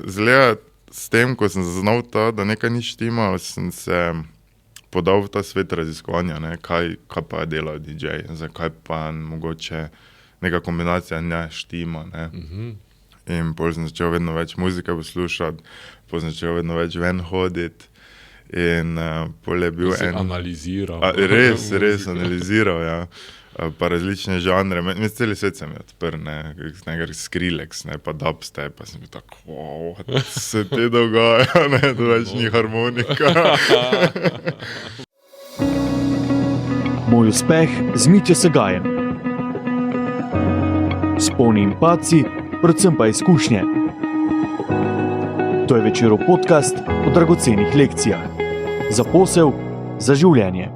Zgleda s tem, ko sem zaznal to, da nekaj ni štimalo, sem se podal v ta svet raziskovanja, ne, kaj pa dela DJ, zakaj pa mogoče neka kombinacija ne štima, ne. In pol sem začel vedno več muzike poslušati, pol sem začel vedno več ven hoditi in pol je bil analiziral. Res analiziral, ja. Pa različne žanre, med celi svet sem je odprl, nekaj Skrillex, ne, pa dubstep, pa sem bil tako, wow, se te dogaja, ne, to več ni harmonika. Moj uspeh z Mitjo Segajem. Sponi in padci, predvsem pa izkušnje. To je Večerov podcast o dragocenih lekcijah. Za posel, za življenje.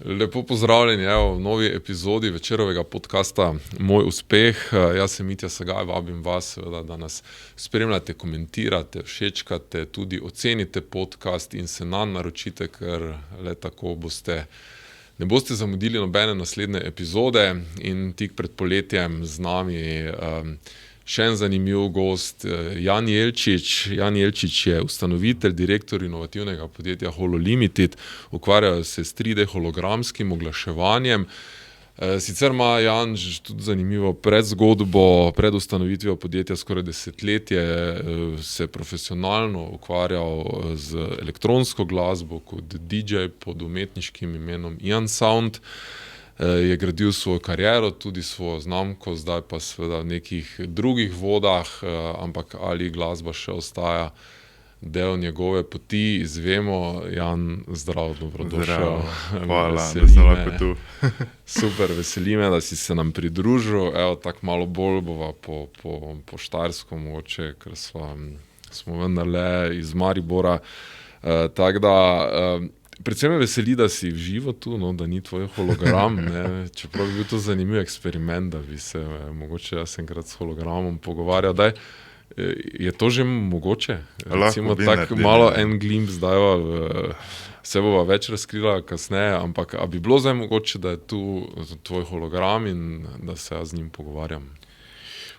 Lepo pozdravljeni v novi epizodi Večerovega podcasta Moj uspeh. Jaz sem Mitja Segaj, vabim vas, da nas spremljate, komentirate, všečkate, tudi ocenite podcast in se nam naročite, ker le tako ne boste zamudili nobene naslednje epizode. In tik pred poletjem z nami še en zanimiv gost, Jan Jelčič. Jan Jelčič je ustanovitelj, direktor inovativnega podjetja Holo Limited, ukvarjajo se s 3D hologramskim oglaševanjem. Sicer ima Jan tudi zanimivo predzgodbo, pred ustanovitvijo podjetja skoraj desetletje, se profesionalno ukvarjal z elektronsko glasbo kot DJ pod umetniškim imenom Ian Sound. Je gradil svojo kariero, tudi svojo znamko, zdaj pa seveda v nekih drugih vodah, ampak ali glasba še ostaja del njegove poti, izvemo. Jan, zdrav, dobrodošel. Hvala, da sem lahko tu. Super, veseli me, da si se nam pridružil. Tako malo bolj bova po štajersko mogoče, ker smo vendarle iz Maribora. Tako da predvsem me veseli, da si v živo tu, da ni tvoj hologram, ne. Čeprav bi bil to zanimiv eksperiment, da bi se mogoče jaz enkrat s hologramom pogovarjal. Je to že mogoče? Recimo tako malo en glimp zdaj, se bova več razkrila kasneje, ampak a bi bilo zdaj mogoče, da je tu tvoj hologram in da se jaz z njim pogovarjam?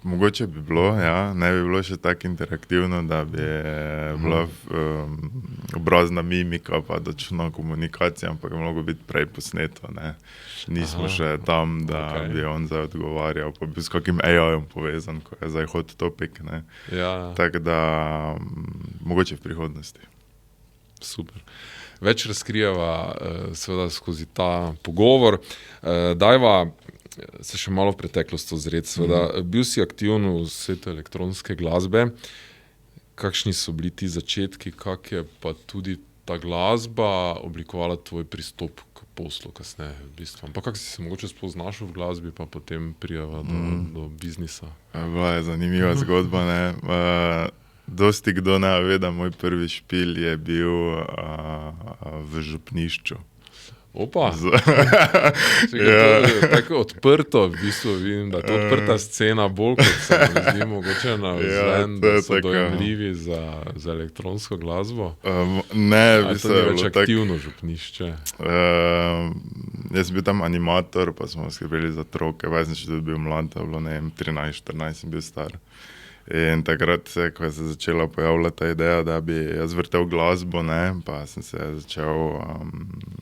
Mogoče bi bilo, ja, ne bi bilo še tako interaktivno, da bi bila obrazna mimika pa točna komunikacija, ampak je moglo biti prej posneto, ne. Nismo še tam, da bi on zdaj odgovarjal, pa bi s kakim AI-om povezan, ko je zdaj hot topic, ne. Ja. Tako da mogoče v prihodnosti. Super. Več razkrijeva seveda skozi ta pogovor. Dajva se še malo v preteklost ozreti. Seveda, bil si aktiven v svetu elektronske glasbe. Kakšni so bili ti začetki, kak je pa tudi ta glasba oblikovala tvoj pristop k poslu kasneje v bistvu? Ampak kako si se mogoče spoznašel v glasbi, pa potem prijava do biznisa? Bila je zanimiva zgodba, ne. Dosti kdo ne ve, da moj prvi špil je bil v župnišču. Opa, tako odprto, v bistvu vidim, da je to odprta scena bolj, kot se mi zdi mogoče navzven, da so dojemljivi za elektronsko glasbo. Ne, to ni več aktivno župnišče? Jaz sem bil tam animator, pa smo skrbeli za otroke, jaz sem še tudi bil mlad, to je bilo, ne vem, 13-14 sem bil star. In takrat, ko je se začela pojavljati ta ideja, da bi jaz vrtel glasbo, ne, pa sem se začel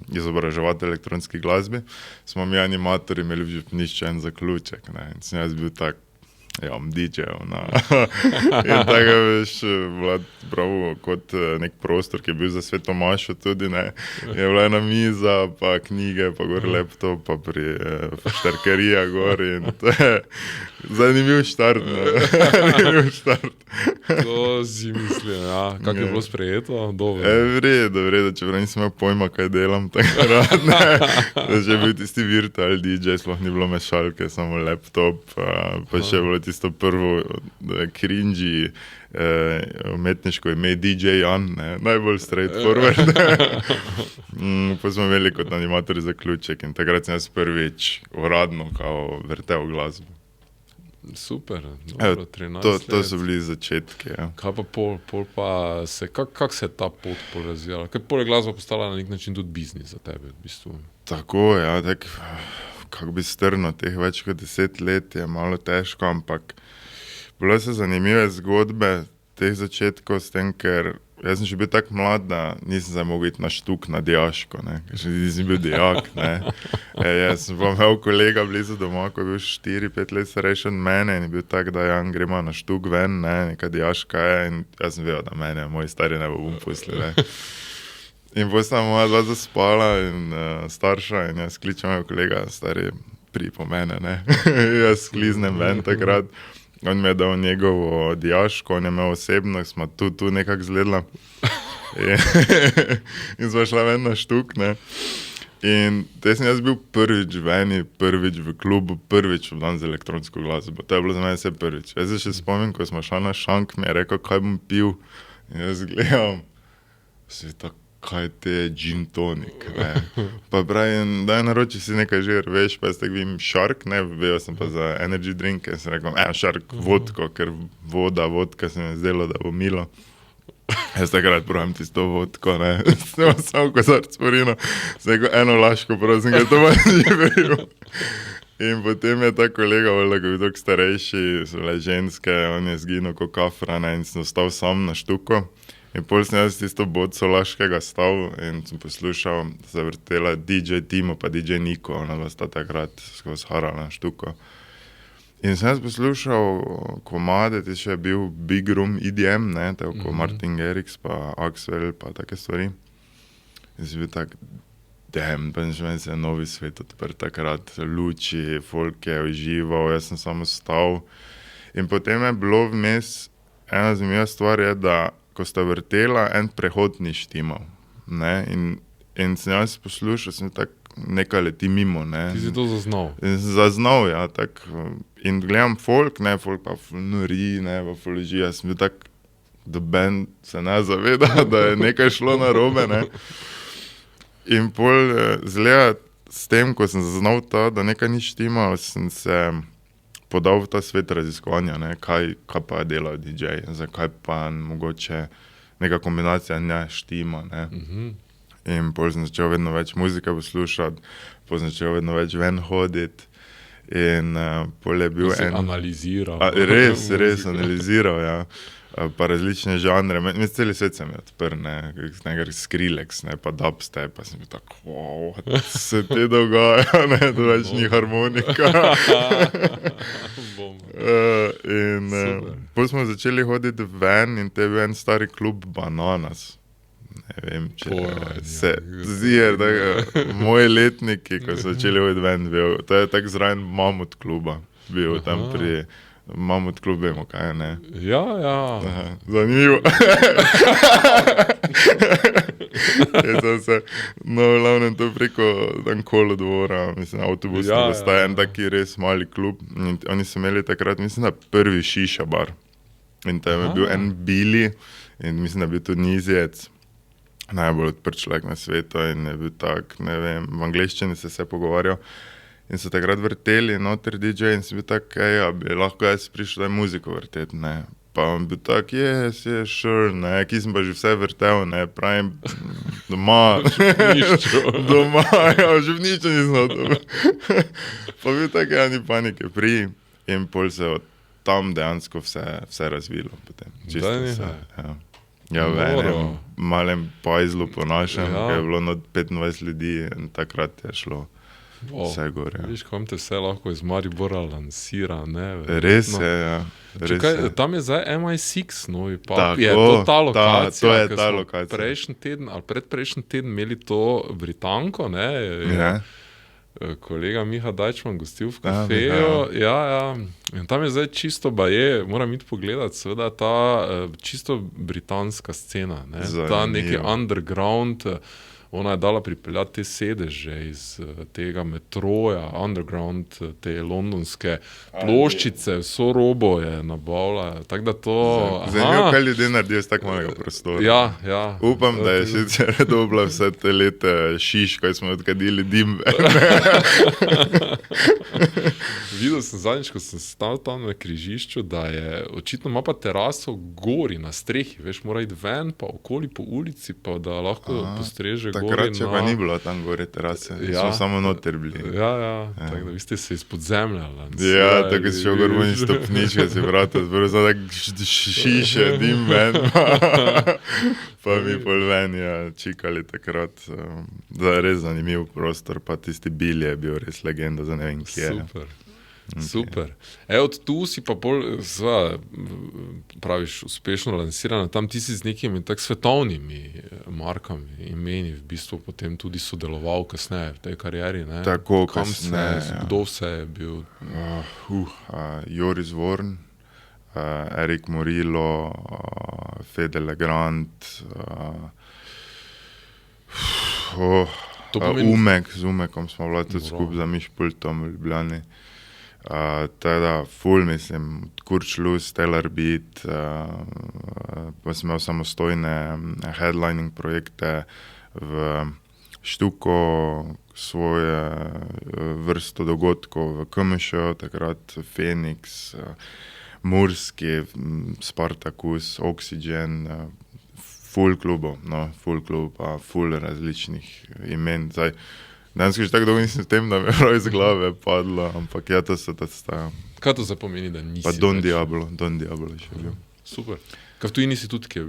izobraževati elektronski glasbi, smo mi animatorji imeli v župnišču en zaključek, ne, in sem jaz bil tak, bom DJ-ev, in tako veš, bila prav kot nek prostor, ki je bil za svetomašo tudi, ne, je bila ena miza, pa knjige, pa gor laptop, pa štarkerija gor in to je zanimiv štart, ne, zanimiv štart. To si mislim, ja. Kako je bilo sprejeto? Dobro. Vredo, čeprav nisem imel pojma, kaj delam takrat, ne. Že bil tisti virtual DJ, sploh ni bilo mešalke, samo laptop, pa še bilo tisto prvo cringy umetniško ime DJ Jan, ne, najbolj straightforward. Pa smo imeli kot animatorji zaključek in takrat sem jaz prvič uradno kao vrtel glasbo. Super, dobro, 13 let. To so bili začetki, ja. Kaj pa pol pa kako se je ta pot pol razvijala? Kaj pol je glasba postala na nek način tudi biznis za tebe v bistvu? Tako, ja, kako bi strnil, teh več kot 10 let je malo težko, ampak bilo so zanimive zgodbe teh začetkov s tem, ker jaz sem še bil tako mlad, da nisem zdaj mogel iti na štuk na dijaško, ne, ker še nisem bil dijak, ne. Jaz sem pa imel kolega blizu doma, ko je bil 4-5 let starejši od mene in je bil tak, da Jan, gremo na štuk ven, ne, neka dijaška je in jaz sem vedel, da mene moji stari ne bo pustili, ne. In potem sta moja dva zaspala in starša in jaz kličem mojega kolega, stari, pri po mene, ne. Jaz skliznem ven takrat. On mi je dal njegovo dijaško, on je imel osebno, smo tu nekako zgledala. In smo šla ven na štuk, ne. In te sem jaz bil prvič veni, prvič v klubu, prvič obdan z elektronsko glasbo. To je bilo za mene vse prvič. Jaz se še spomnim, ko smo šla na šank, mi je rekel, kaj bom pil. In jaz gledam, sveta, kaj te je gin tonic, ne. Pa pravim, daj naroči si nekaj žir, veš, pa jaz tako vim Shark, ne, vedel sem pa za energy drink, in sem rekel, Shark vodko, ker vodka se mi je zdelo, da bo milo. Jaz takrat pravim tisto vodko, ne, snima samo kozarc porino, sem rekel, eno laško, prosim, ker to pa ni bil. In potem je ta kolega, voljda, ko je bil tako starejši, so bile ženske, on je zginil ko kafra, ne, in sem ostal sam na štuku. In pol sem jaz tisto bodco laškega stal in sem poslušal, da se je vrtela DJ Timo pa DJ Niko, ona dva sta takrat skozi harala na štuko. In sem jaz poslušal komade, ti še je bil Big Room EDM, ne, tako Martin Garrix pa Axwell pa take stvari. In sem bil tak, pa se je novi svet odprt takrat, luči, folk je užival, jaz sem samo stal. In potem je bilo vmes, ena zanimiva stvar je, da ko sta vrtela, en prehod ni štimal, ne, in sem jaz poslušal, sem tako nekaj leti mimo, ne. Ti si to zaznal? Zaznal, ja, tako, in gledam folk, ne, folk pa nori, ne, pa foloži, jaz sem bil tak, doben se ne zaveda, da je nekaj šlo narobe, ne. In pol zgleda s tem, ko sem zaznal to, da nekaj ni štimal, sem se podal v ta svet raziskovanja, ne, kaj pa je delal DJ, zakaj pa mogoče neka kombinacija ne štima, ne. In pol sem začel vedno več muzike poslušati, pol sem začel vedno več ven hoditi in pol je bil analiziral. Res analiziral, ja. Pa različne žanre, celi svet sem je odprl, ne, nekaj Skrillex, ne, pa dubstep, pa sem bil tako, wow, se te dogaja, ne, to več ni harmonika. In pol smo začeli hoditi ven in te je bil en stari klub Bananas. Ne vem, če se zdi, da moji letniki, ko so začeli hoditi ven, bil, to je tak zraven Mamut kluba, bil tam pri Mamut klub, vemo kaj, ne? Ja. Aha, zanimivo. No, glavnem to preko Kolodvora, mislim, avtobusno postaje en taki res mali klub. In oni so imeli takrat, mislim, da prvi šiša bar. In tam je bil en Billy in mislim, da je bil tudi Nizijec. Najbolj odprt človek na svetu in je bil tak, ne vem, v angleščini se pogovarjal. In so takrat vrteli noter DJ in sem bil tak, ja, bi lahko jaz prišel daj muziko vrteti, ne. Pa on bil tak, yes, sure, ne, ki sem pa že vse vrtel, ne, pravim, doma, ja, že v ničo nisem hotel. Pa bil tak, ja, ni panike, in pol se od tam dejansko vse razvilo potem. Čisto vse, ja. Ja, v enem malem pajzlu po našem, ki je bilo not 25 ljudi in takrat je šlo. Vse gore. Viš, kam te vse lahko iz Maribora lansira, ne? Res je, ja. Tam je zdaj MI6 novi pub. Tako, je to ta lokacija, to je ta lokacija. Prejšnji teden ali predprejšnji teden imeli to Britanko, ne? Ja. Kolega Miha Dajčman gostil v kafeju. Ja. In tam je zdaj čisto baje, moram iti pogledati, seveda ta čisto britanska scena, ne? Ta neki underground. Ona je dala pripeljati te sedeže iz tega metroja, underground, te londonske ploščice, vso robo je nabavila, tako da to... Zanimivo, kaj ljudje naredijo z tako malega prostora. Ja. Upam, da je sicer dobila vse te lete šiš, kaj smo odkadili dim. videl sem zadnjič, ko sem stal tam na križišču, da je očitno ima pa teraso gori na strehi, veš, mora iti ven, pa okoli po ulici, pa da lahko postreže gori. Takrat, če pa ni bilo tam gori terase, so samo noter bili. Ja. Tako da vi ste se izpod zemlje. Ja, tako si šel gor voni stopničke, si vrata, zboro so tak šiše, dim ven, pa mi pol ven, čikali takrat. Da je res zanimiv prostor, pa tisti bil je bil res legenda za ne vem kje. Super. Od tu si pa bolj, praviš, uspešno lansirana, tam ti si z nekimi tak svetovnimi markami, imeni, v bistvu potem tudi sodeloval kasneje v tej karieri, ne? Tako, kam kasneje, se, kdo vse je bil? Joris Vorn, Erik Morillo, Fede Legrand, z Umekom smo bila tudi skupaj za Mišpultom v Ljubljani. Teda ful, mislim, Kurč Luz, Stellar Beat, pa sem imel samostojne headlining projekte v Štuko, svoje vrsto dogodkov v KMŠ, takrat Feniks, Murski, Spartakus, Oxygen, ful klubov, ful klub, pa ful različnih imen. Danes že tako dolgo nisem v tem, da me prav iz glave padlo, ampak ja, to so ta sta. Kaj to zdaj pomeni, da nisi Pa Don Diablo je še bil. Super. Kaj v tujini si tudi kje?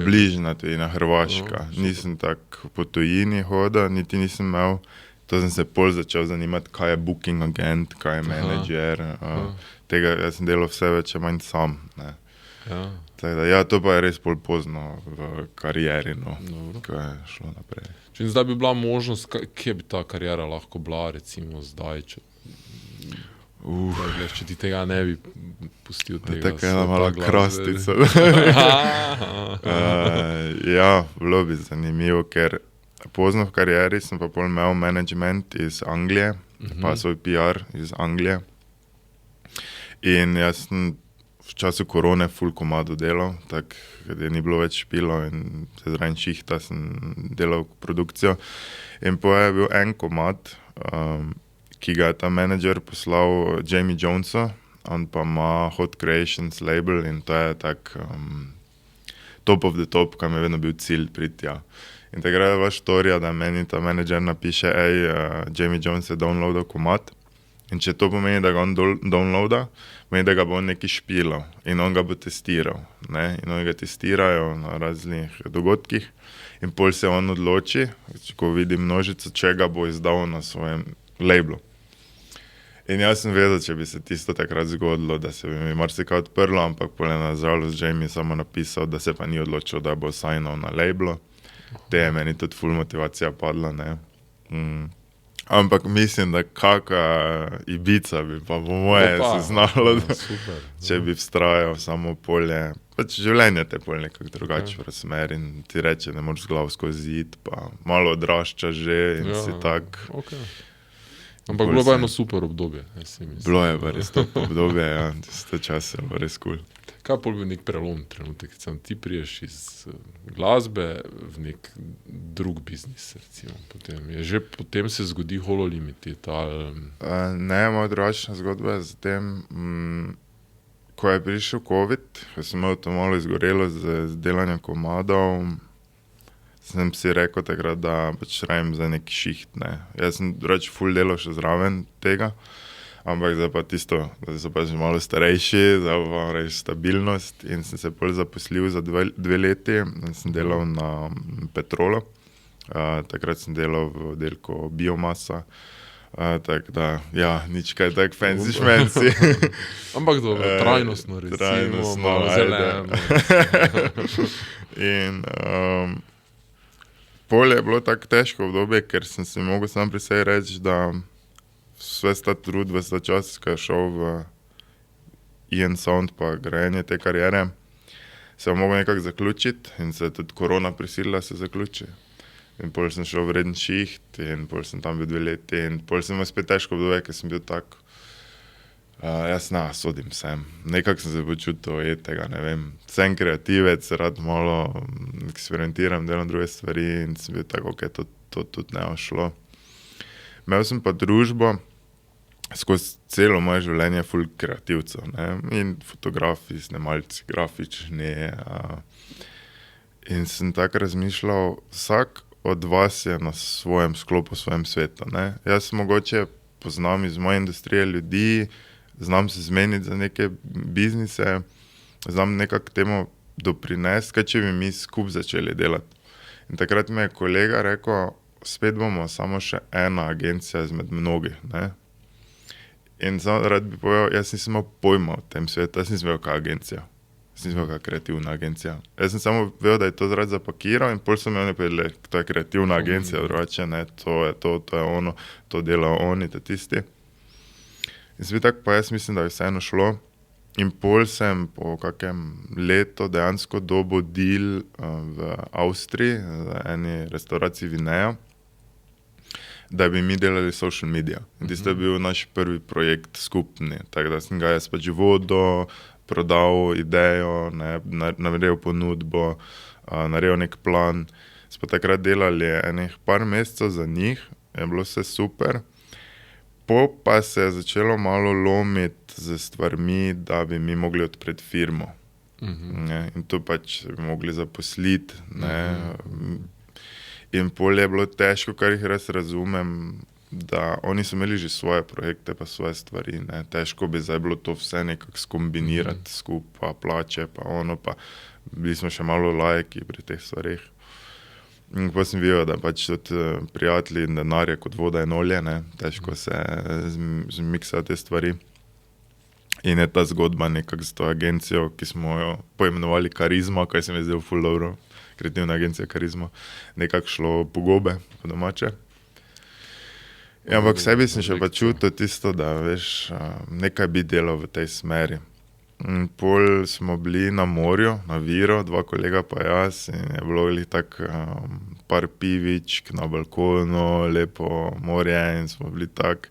Bližna tujina, Hrvaška. Nisem tak po tujini hodil, niti nisem imel. To sem se pol začel zanimati, kaj je booking agent, kaj je manager. Tega jaz sem delal vse več manj sam. Ne. Tako da, ja, to pa je res pol pozno v karieri, ko je šlo naprej. Če zdaj bi bila možnost, kje bi ta karijera lahko bila, recimo zdaj, če ti tega ne bi pustil tega. Tako ena mala krastica. Ja, bilo bi zanimivo, ker pozno v karieri sem pa pol imel management iz Anglije, pa svoj PR iz Anglije. In jaz sem v času korone ful komado delal, tako, kada ni bilo več špilo in se zraven šihta sem delal produkcijo. In po je bil en komad, ki ga je ta manager poslal Jamie Jonesu, on pa ima Hot Creations label in to je tak top of the top, kam je vedno bil cilj priti tja. In takrat je vaš storija, da meni ta manager napiše, Jamie Jones je downloadal komad. In če to pomeni, da ga on downloada, pomeni, da ga bo on neki špilal in on ga bo testiral. Ne? In oni ga testirajo na raznih dogodkih in pol se on odloči, ko vidi množico, če ga bo izdal na svojem labelu. In jaz sem vedel, če bi se tisto takrat zgodilo, da se bi mi marsikaj odprlo, ampak pol je na žalost Jamie samo napisal, da se pa ni odločil, da bo signal na labelu. Te je meni tudi ful motivacija padla, ne. Ampak mislim, da kaka Ibiza bi pa po moje se znalo, da če bi vztrajal samo polje, pač življenje te pol nekako drugače razmer in ti reče, ne moraš z glavo skozi zid, pa malo odraščaš že in si tak. Ampak bilo pa eno super obdobje. Bilo je pa res to obdobje, ja, tiste čase je pa res cool. Kaj pol bil nek prelom trenutek, ti priješ iz glasbe v nek drug biznis, recimo, potem se zgodi Holo Limited, Ne, moja drugačna zgodba je z tem, ko je prišel COVID, ko sem imel to malo izgorelo z delanjem komadov, sem si rekel takrat, da pač rajem za neki šiht, ne. Jaz sem drugače ful delal še zraven tega, ampak zdaj pa tisto, da so pač malo starejši, zdaj pa reč stabilnost in sem se pol zaposlil za 2 leti in sem delal na Petrolu. Takrat sem delal v oddelku biomasa, tako da, ja, nič kaj tak fancy šmenci. Ampak dobro, trajnostno recimo, malo zeleno. In pol je bilo tako težko obdobje, ker sem si mogel sam pri sebi reči, da sve sta trud, ves ta čas, ko je šel v Ian Sound pa grajenje te karijere, se je mogel nekako zaključiti in se je tudi korona prisilila se zaključi. In pol sem šel v reden šiht in pol sem tam bil 2 leti in pol sem imel spet težko obdobje, ker sem bil tak, jaz sodim sem. Nekako sem se počutil tega, ne vem, sem kreativec, rad malo eksperimentiram, delam druge stvari in sem bil tako, to tudi ne šlo. Imel sem pa družbo, skozi celo moje življenje ful kreativcev, ne, in fotografi, snemalci, grafični, in sem tako razmišljal, vsak od vas je na svojem sklopu, svojem svetu, ne. Jaz mogoče poznam iz moje industrije ljudi, znam se zmeniti za neke biznise, znam nekako temu doprinesti, kaj če bi mi skupaj začeli delati. In takrat mi je kolega rekel, spet bomo samo še ena agencija izmed mnogih, ne. In rad bi povedal, jaz nisem imel pojma o tem svetu, jaz nisem vedel, kaj agencija. Jaz nisem vedel, kaj kreativna agencija. Jaz sem samo vedel, da je to zrad zapakiral in pol so mi oni povedali, to je kreativna agencija, drugače ne, to je ono, to delajo oni, to tisti. In sem tako, pa jaz mislim, da je vseeno šlo. In pol sem po kakem letu dejansko dobil deal v Avstriji, za eni restauraciji Vineja, da bi mi delali social media. In tisto je bil naš prvi projekt skupni, tako da sem ga jaz pač vodil, prodal idejo, ne, naredil ponudbo, naredil nek plan. Smo takrat delali enih par mesecev za njih, je bilo vse super. Pa se je začelo malo lomiti z stvarmi, da bi mi mogli odpreti firmo. Ne, in to pač bi mogli zaposliti. Ne. In pol je bilo težko, kar jih res razumem, da oni so imeli že svoje projekte pa svoje stvari. Ne. Težko bi zdaj bilo to vse nekako skombinirati skupaj, plače pa ono, pa bili smo še malo lajki pri teh stvarih. In pa sem videl, da pač tudi prijatelji in denar je kot voda in olje, ne. Težko se zmiksa te stvari. In je ta zgodba nekako z to agencijo, ki smo jo poimenovali Karizma, kaj se mi je zdelo ful dobro, kreativna agencija Karizma, nekako šlo po gobe, po domače. Ja, ampak sebi sem še pa čutil tisto, da veš, nekaj bi delal v tej smeri. In pol smo bili na morju, na Viru, 2 kolega pa jaz, in je bilo tako par pivičk na balkonu, lepo morje in smo bili tak,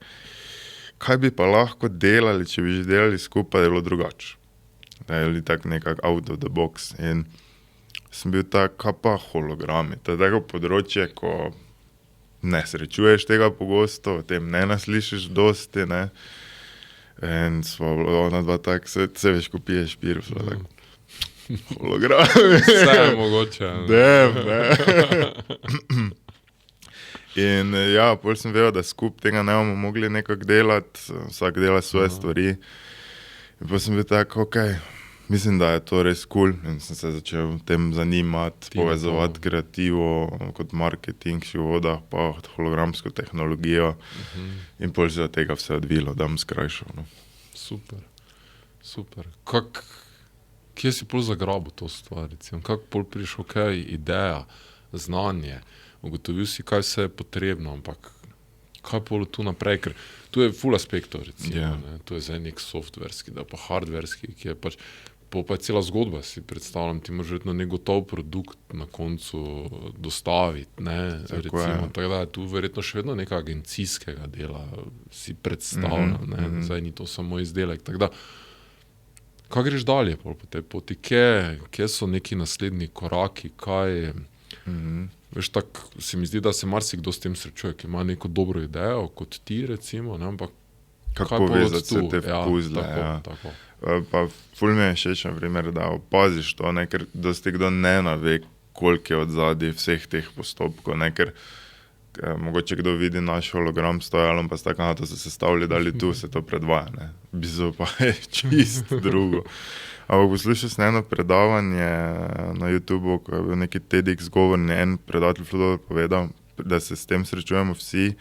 kaj bi pa lahko delali, če bi že delali skupaj, da je bilo drugače. Da je bilo tako nekako out of the box. In sem bil tak, kaj pa hologrami. To je tako področje, ko ne srečuješ tega pogosto, o tem ne naslišiš dosti, ne. In smo ona dva tak, se veš, ko piješ pir, so tako, hologrami. Vse je mogoče. Ne. In ja, pol sem vedel, da skupaj tega ne bomo mogli nekako delati, vsak dela svoje stvari. In pa sem bil tako, mislim, da je to res cool in sem se začel tem zanimati, povezovati kreativo kot marketing, še voda, pa hologramsko tehnologijo. In pol se od tega vse odvilo, da bom skrajšal. No. Super, super. Kje si pol zagrabil to stvar, recimo? Kako pol prišel, kaj ideja, znanje, ugotovil si, kaj vse je potrebno, ampak kaj pol tu naprej, ker tu je ful aspektov, recimo, ne? Tu je zdaj nek softverski, da pa hardverski, ki je pač, pa je cela zgodba, si predstavljam, ti moraš verjetno nek gotov produkt na koncu dostaviti, ne, recimo, tako da je tu verjetno še vedno nekaj agencijskega dela, si predstavljam, ne, zdaj ni to samo izdelek, tako da, kaj greš dalje pol po tej poti, kje so neki naslednji koraki, kaj, veš, tako se mi zdi, da se marsikdo s tem srečuje, ki ima neko dobro idejo, kot ti, recimo, ne, ampak kako povezati se te puzle, tako. Pa ful mi je všeč, na primer, da opaziš to, ne, ker dosti kdo ne nave, koliko je odzadaj vseh teh postopkov, ne, ker mogoče kdo vidi naš hologram stojalom, pa sta to se sestavili, dali tu, se to predvaja, ne. Bizo pa je čist drugo. Ampak poslušal sem eno predavanje na YouTubeu, ko je bil neki TEDx govor, en predavatelj ful dobro povedal, da se s tem srečujemo vsi,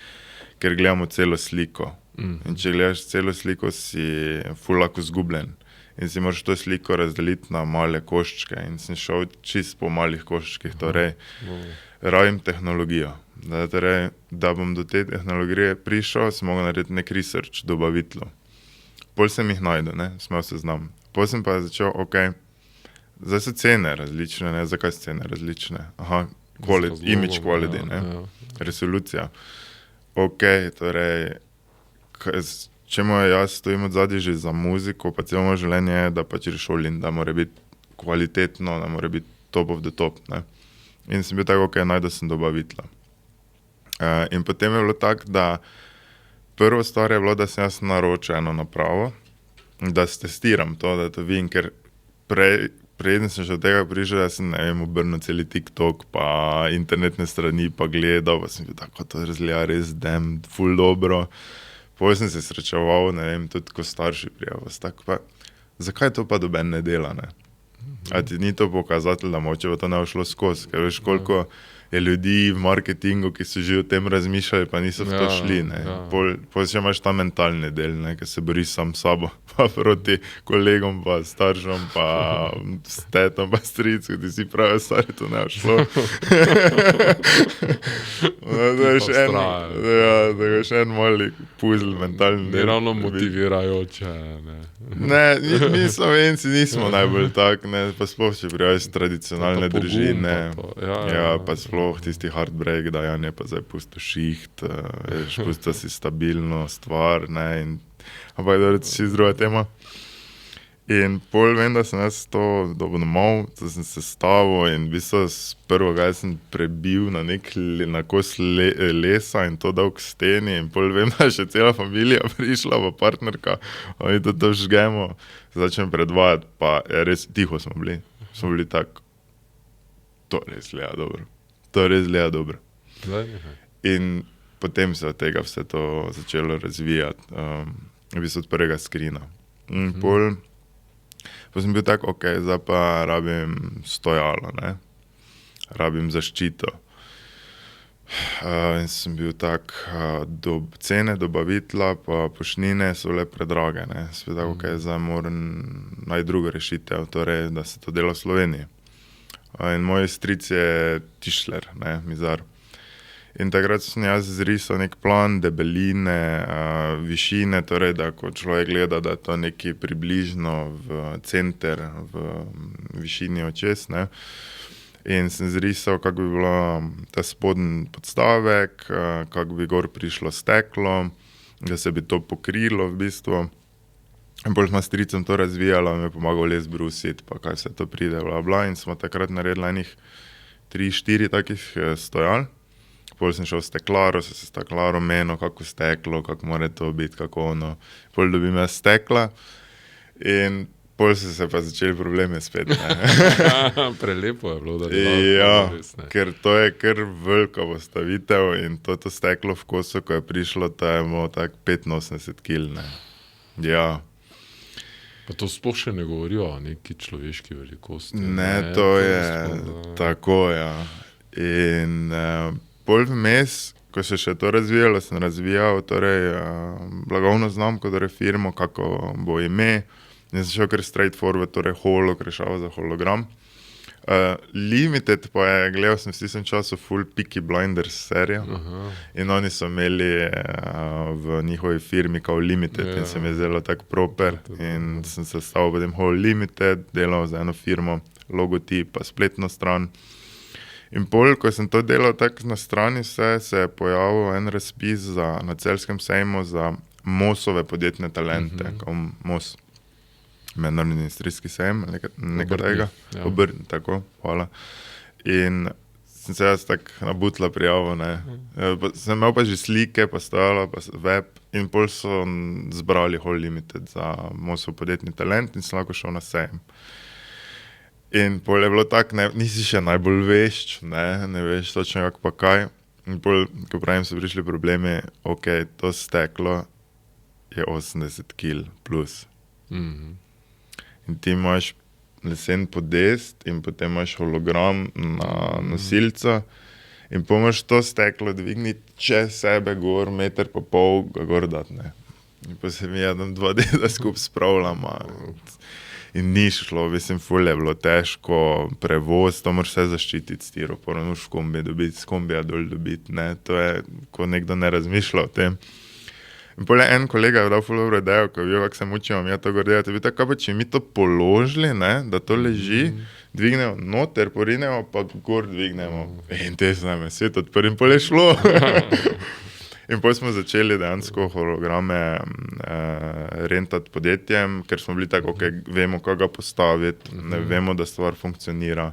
ker gledamo celo sliko. In če gledaš celo sliko, si ful lahko zgubljen. In si moraš to sliko razdeliti na male koščke. In sem šel čist po malih koščkih, torej rabim tehnologijo. Da bom do te tehnologije prišel, sem mogel narediti nek research, dobavitlo. Pol sem jih najdel, ne, smel se znam. Pol sem pa začel, zdaj so cene različne, ne, zakaj so cene različne? Aha, image quality, ne, resolucija. Torej, čemu jaz stojim od zadnji že za muziko, pa celo moje življenje je, da pač rešolim, da mora biti kvalitetno, da mora biti top of the top, ne. In sem bil tako, najdel sem dobavitla. In potem je bilo tako, da prvo stvar je bilo, da sem jaz naročil eno napravo, da testiram to, da to vidim, ker preden sem še od tega prišel, jaz sem, ne vem, obrnil celi TikTok, pa internetne strani, pa gledal, pa sem bil tako, to razgleda res ful dobro. Potem sem se srečeval, ne vem, tudi ko starši prijavil, tako pa, zakaj to pa doben ne dela, ne? A ti ni to pokazatelj, da moče bo to ne šlo skozi, ker veš, koliko je ljudi v marketingu, ki so že o tem razmišljali, pa niso v to šli, ne. Pol še imaš ta mentalni del, ne, ki se boriš sam s sabo, pa proti kolegom, pa staršom, pa s tetom, pa stricu, ti si pravi, stari, to ne šlo. Da je še en mali puzl mentalni del. Ni ravno motivirajoče, ne. Ne, mi Slovenci nismo najbolj tak, ne, pa sploh če prijaviš tradicionalne družine. Ja, pa sploh tisti heartbreak, da je pa zdaj pusto šiht, veš, pusto si stabilno stvar, ne, in ampak da si z druga tema. In pol vem, da sem jaz to dobil domov, da sem se stavil in v bistvu prvo, kaj sem prebil na na kos lesa in to dal k steni in pol vem, da je še cela familija prišla, pa partnerka, oni to žgemo, začnem predvajati, pa je res tiho smo bili tako, to res gleda dobro. To res gleda dobro. In potem se od tega vse to začelo razvijati, v bistvu od prvega skrina. In pol sem bil tak, ok, zdaj pa rabim stojalo, ne, rabim zaščito. In sem bil tak, cene dobavitla pa poštnine so le predrage, ne, sem bil tak, ok, zdaj moram najti drugo rešitev, torej, da se to dela v Sloveniji. In moj stric je tišler, ne, mizar. In takrat sem jaz zrisal nek plan debeline, višine, torej, da ko človek gleda, da je to nekaj približno v center, v višini očes, ne. In sem zrisal, kako bi bilo ta spodnji podstavek, kako bi gor prišlo steklo, da se bi to pokrilo v bistvu. In bolj smo s stricem to razvijali, mi je pomagal les brusiti, pa kaj vse to pride, bla, bla. In smo takrat naredili enih 3-4 takih stojal. Pol sem šel v steklaro, se steklaro menil, kako steklo, kako mora to biti, kako ono. Pol dobim jaz stekla in pol so se pa začeli problemi spet, ne. Prelepo je bilo, da res, ne. Ker to je kar velika postavitev in to steklo v kosu, ko je prišlo, to je bilo tak 85 kil, ne. Ja. Pa to sploh še ne govorijo o neki človeški velikosti. Ne, to je tako, ja. In pol vmes, ko se še to razvijalo, sem razvijal torej blagovno znamko, torej firmo, kako bo ime. In sem šel kar straight forward, torej holog, rešal za hologram. Limited pa je, gledal sem v tistem času full Peaky Blinders serijo. In oni so imeli v njihovi firmi kao Limited in se mi je zdelo tako proper. In sem se stavil potem Whole Limited, delal za eno firmo, logotip pa spletno stran. In pol, ko sem to delal tako na strani vse, se je pojavil en razpis na Celjskem sejmu za MOS-ove podjetne talente, kao MOS. Mednarodni industrijski sejem, nekaj tega. Obrtni, tako, hvala. In sem se jaz tako nabutla prijavil, ne. Sem imel pa že slike, pa stojalo, pa web in pol so zbrali Whole Limited za MOS-ov podjetni talent in sem lahko šel na sejem. In pol je bilo tako, nisi še najbolj vešč, ne veš točno kako pa kaj. In pol, ko pravim, so prišli problemi, ok, to steklo je 80 kil plus. In ti imaš lesen podest in potem imaš hologram na nosilca in pomaš to steklo dvigniti čez sebe gor, 1,5 metra ga gor dati, ne. In pa se mi jedan 2 dela skupaj spravljama. In ni šlo, mislim, ful je bilo težko, prevoz, to moraš vse zaščititi, stiropor, moraš v kombi dobiti, s kombija dol dobiti, ne, to je, ko nekdo ne razmišlja o tem. In pol je en kolega dal ful dobro idejo, ko je bil, kako se mučimo, mi je to gor delati, bi tako, če mi to položili, ne, da to leži, dvignemo noter, porinemo, pa gor dvignemo. In te se nam je svet odprl in pol je šlo. In potem smo začeli dejansko holograme rentati podjetjem, ker smo bili tako, vemo, kako ga postaviti, vemo, da stvar funkcionira.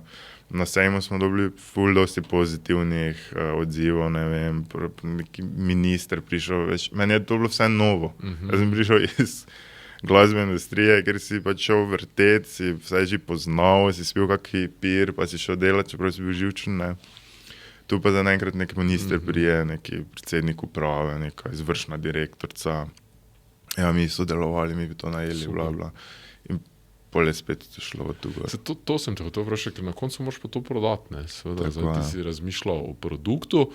Na sejmu smo dobili ful dosti pozitivnih odzivov, ne vem, neki minister prišel, meni je to bilo vse novo. Jaz sem prišel iz glasbene industrije, ker si pač šel vrteti, si vse že poznal, si spil kakšen pir, pa si šel delati, čeprav si bil živčen, ne. Tu pa za naenkrat nek minister prije, neki predsednik uprave, neka izvršna direktorica. Ja, mi sodelovali, mi bi to najeli, bla, bla. In pol je spet šlo v tu gor. To sem te hotel vprašati, ker na koncu moraš pa to prodati, ne. Seveda, zdaj ti si razmišljal o produktu.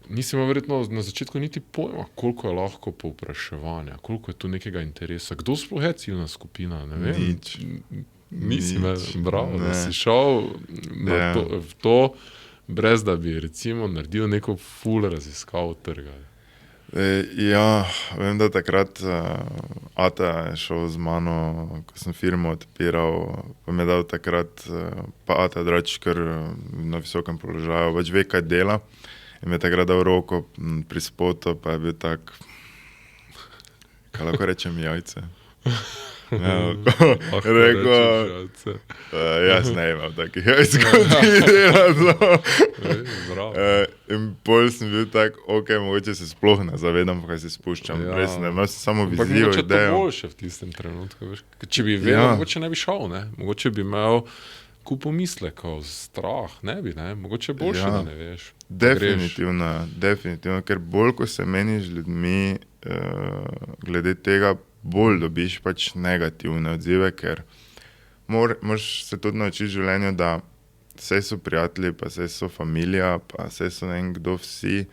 Nisi imel verjetno na začetku niti pojma, koliko je lahko povpraševanja, koliko je tu nekega interesa. Kdo sploh je ciljna skupina, ne vem. Nič. Nisi me bral, da si šel v to, brez da bi recimo naredil neko ful raziskavo trga. Ja, vem, da takrat Ata je šel z mano, ko sem firmo odpiral, pa mi je dal takrat pa Ata Drač, ker na visokem položaju, pač ve, kaj dela. In mi je takrat dal roko pri spotu, pa je bil tak, kaj lahko rečem, jajce. Ja, rekel, jaz ne imam takih jajc, kot ti delati. In pol sem bil tak, mogoče se sploh ne zavedam, kaj se spuščam. Res ne, imel sem samo vizijo, idejo. Mogoče to boljše v tistem trenutku, veš. Če bi vedel, mogoče ne bi šel, ne. Mogoče bi imel kup pomislekov, strah, ne bi, ne. Mogoče boljše, da ne veš. Definitivno, ker bolj, ko se meniš z ljudmi, glede tega, bolj dobiš pač negativne odzive, ker moraš se tudi naučiti v življenju, da vse so prijatelji, pa vse so familija, pa vse so ne vem kdo vsi,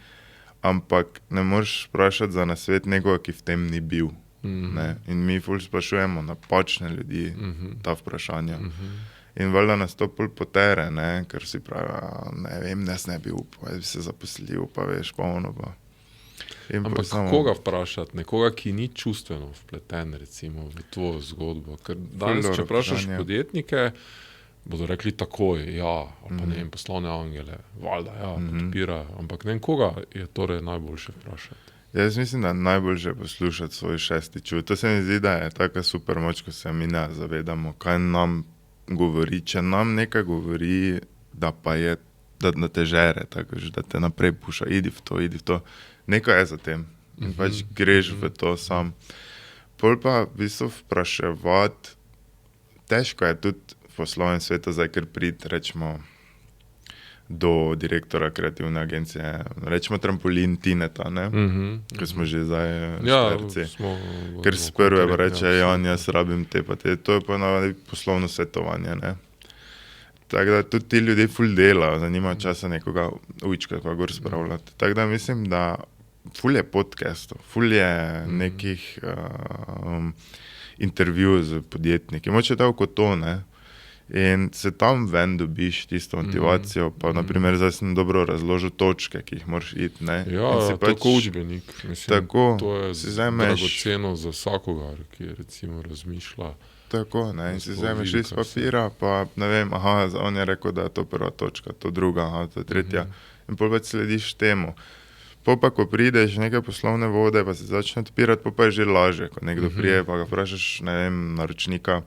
ampak ne moreš vprašati za nasvet nekoga, ki v tem ni bil. Ne? In mi ful sprašujemo napačne ljudi ta vprašanja. In valjda nas to pol potere, ne? Ker si pravi, ne vem, jaz ne bi upal, jaz bi se zaposlil, pa veš, pa ono pa. Ampak koga vprašati? Nekoga, ki ni čustveno vpleten, recimo, v tvojo zgodbo. Ker danes, če vprašaš podjetnike, bodo rekli takoj, ja, ali pa ne vem, poslovne angele, valjda, ja, podpirajo. Ampak ne vem, koga je torej najboljše vprašati? Jaz mislim, da najboljše poslušati svoj šesti čut. To se mi zdi, da je taka super moč, ko se mi ne zavedamo, kaj nam govori. Če nam nekaj govori, da pa je, da te žere, tako, da te naprej puša, idi v to. Nekaj je za tem in pač greš v to sam. Pol pa v bistvu vpraševati, težko je tudi v poslovnem svetu zdaj, ker priti, rečemo, do direktora kreativne agencije, rečemo Trampolin Tineta, ne? Ker smo že zdaj starci. Ker s prve pa reče, Jan, jaz rabim te pa te, to je pa navadi poslovno svetovanje, ne? Tako da tudi ti ljudje ful delajo, da nimajo časa nekoga ujčka pa gor spravljati. Tako da mislim, da ful je podcastov, ful je nekih intervjujev z podjetniki, moče tako kot to, ne. In se tam ven dobiš tisto motivacijo, pa naprimer zdaj sem dobro razložil točke, ki jih moraš iti, ne. Ja, tako učbenik, mislim, to je dragoceno za vsakogar, ki recimo razmišlja. Tako, ne, in si vzameš iz papira, pa ne vem, on je rekel, da je to prva točka, to druga, to tretja. In pol pač slediš temu. Pol pa, ko prideš neke poslovne vode, pa se začne odpirati, pol pa je že lažje, ko nekdo prije, pa ga vprašaš, ne vem, naročnika,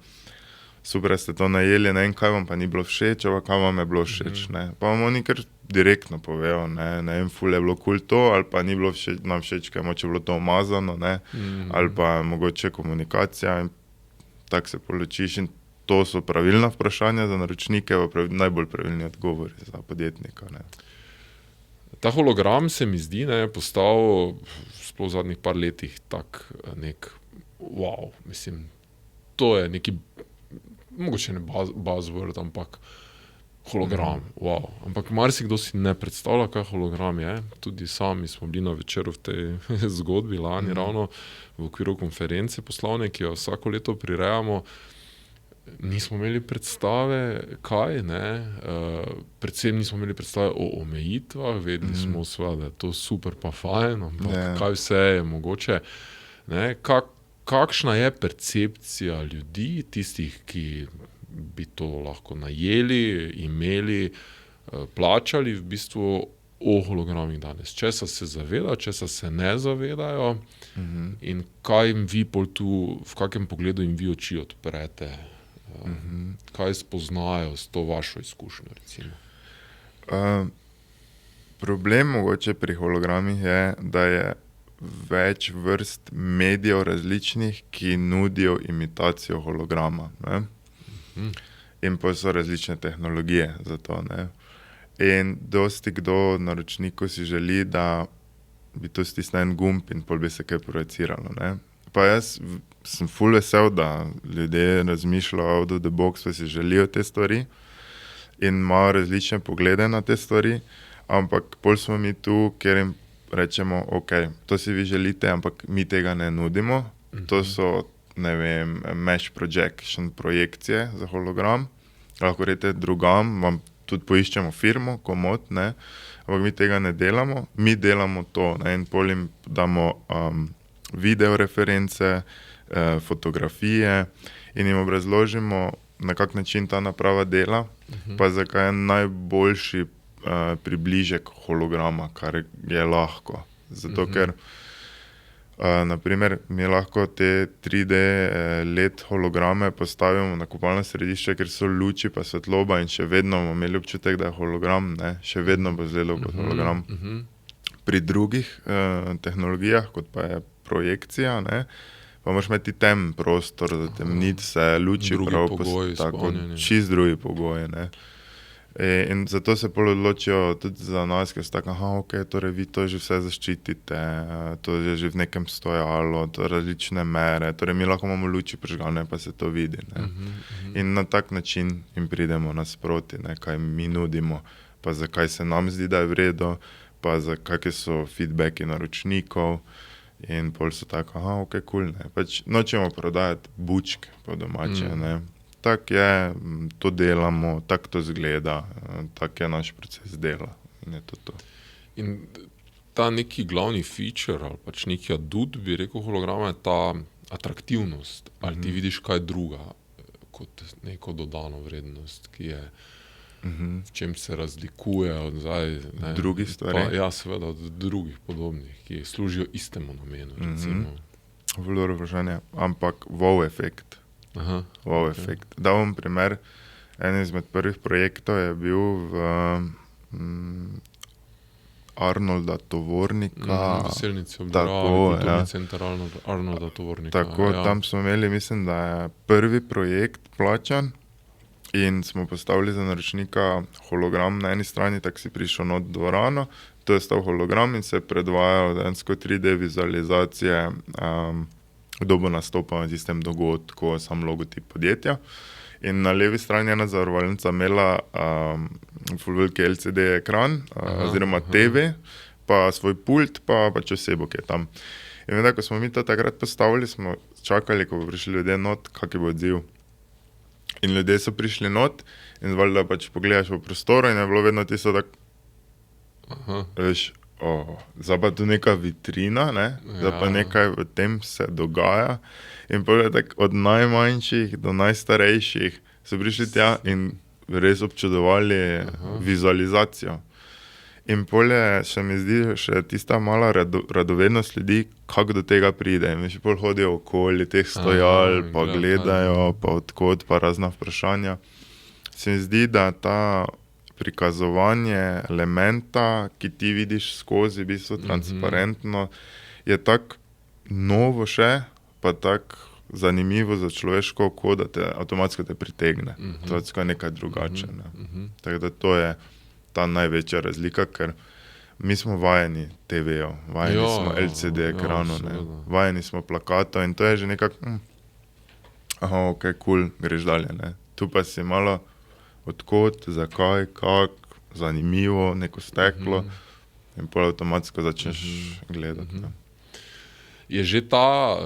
super, ste to najeli, ne vem, kaj vam pa ni bilo všeč, ali kaj vam je bilo všeč, ne. Pa vam oni kar direktno povejo, ne vem, ful je bilo cool to, ali pa ni bilo nam všeč, kaj moče bilo to umazano, ne, ali pa mogoče komunikacija in tako se poločiš in to so pravilna vprašanja za naročnike, pa najbolj pravilni odgovori za podjetnika, ne. Ta hologram se mi zdi, ne, postal sploh v zadnjih par letih tak nek wow, mislim, to je neki, mogoče ne buzzword, ampak hologram, wow. Ampak marsikdo si ne predstavlja, kaj hologram je. Tudi sami smo bili na večeru v tej zgodbi lani, ravno v okviru konference poslovne, ki jo vsako leto prirejamo. Nismo imeli predstave, kaj, ne. Predvsem nismo imeli predstave o omejitvah, vedeli smo seveda, da je to super pa fajn, ampak kaj vse je mogoče, ne. Kakšna je percepcija ljudi, tistih, ki bi to lahko najeli, imeli, plačali v bistvu o hologramih danes? Česa se zavedajo, česa se ne zavedajo in kaj jim vi pol tu, v kakem pogledu jim vi oči odprete? Kaj spoznajo s to vašo izkušnjo, recimo? Problem mogoče pri hologramih je, da je več vrst medijev različnih, ki nudijo imitacijo holograma, ne? In pa so različne tehnologije za to, ne? In dosti kdo naročniku si želi, da bi to stisnil en gumb in pol bi se kaj projiciralo, ne? Pa jaz sem ful vesel, da ljudje razmišljajo out of the box, pa si želijo te stvari in imajo različne poglede na te stvari, ampak pol smo mi tu, ker jim rečemo, ok, to si vi želite, ampak mi tega ne nudimo. To so, ne vem, mesh projection projekcije za hologram. Lahko rejte drugam, vam tudi poiščemo firmo, komot, ne, ampak mi tega ne delamo, mi delamo to, ne, in pol jim damo video reference, fotografije in jim obrazložimo, na kak način ta naprava dela, pa zakaj je najboljši približek holograma, kar je lahko. Zato ker naprimer mi lahko te 3D LED holograme postavimo na kopalno središče, ker so luči pa svetloba in še vedno bomo imeli občutek, da je hologram, ne, še vedno bo izgledal kot hologram. Pri drugih tehnologijah, kot pa je projekcija, ne, pa moraš imeti temen prostor, zatemniti se, luči prav tako, čist drugi pogoji, ne. In zato se pol odločijo tudi za nas, ker so tako, ok, torej vi to že vse zaščitite, to je že v nekem stojalo, to različne mere, torej mi lahko imamo luči prižgane, pa se to vidi, ne. In na tak način jim pridemo nasproti, ne, kaj mi nudimo, pa zakaj se nam zdi, da je v redu, pa kakšne so feedbacki naročnikov in pol so tako, ok, cool, ne, pač nočemo prodajati bučke po domače, ne. Tak je, to delamo, tak to izgleda, tak je naš proces dela in je to. In ta neki glavni feature ali pač neki adut, bi rekel, holograma je ta atraktivnost. Ali ti vidiš kaj druga kot neko dodano vrednost, ki je, v čem se razlikuje od zdaj, ne, drugih stvari? Ja, seveda od drugih podobnih, ki služijo istemu namenu, recimo. Ful dobro vprašanje, ampak wow efekt. Wow efekt. Da bom primer, en izmed prvih projektov je bil v Arnolda Tovornika. Veselnici ob Dravi, kulturni center Arnolda Tovornika. Tako, tam smo imeli, mislim, da je prvi projekt plačan in smo postavili za naročnika hologram na eni strani, tako si prišel not v dvorano, to je stal hologram in se je predvajal dejansko 3D vizualizacije, kdo bo nastopal na tistem dogodku, sam logotip podjetja. In na levi strani ena zavarovalnica imela ful veliki LCD ekran, oziroma TV, pa svoj pult, pa pač osebo, ki je tam. In vedno, ko smo mi to takrat postavili, smo čakali, ko bo prišli ljudje not, kak bo odziv. In ljudje so prišli not in valjda pač pogledaš v prostoru in je bilo vedno tisto tako, veš, zdaj pa tu neka vitrina, ne, zdaj pa nekaj v tem se dogaja in pol je tako od najmanjših do najstarejših so prišli tja in res občudovali vizualizacijo. In pol je, še mi zdi, še tista mala radovednost ljudi, kako do tega pride. In še pol hodijo okoli teh stojal, pa gledajo, pa odkot, pa razna vprašanja. Se mi zdi, da ta prikazovanje elementa, ki ti vidiš skozi, v bistvu transparentno, je tako novo še, pa tako zanimivo za človeško oko, da te avtomatsko te pritegne. To je nekaj drugače. Tako da to je ta največja razlika, ker mi smo vajeni TV-ov, vajeni smo LCD ekranov, vajeni smo plakatov in to je že nekako, ok, cool, greš dalje, ne. Tu pa si malo odkot, zakaj, kak, zanimivo, neko steklo in pol avtomatsko začneš gledati. Je že ta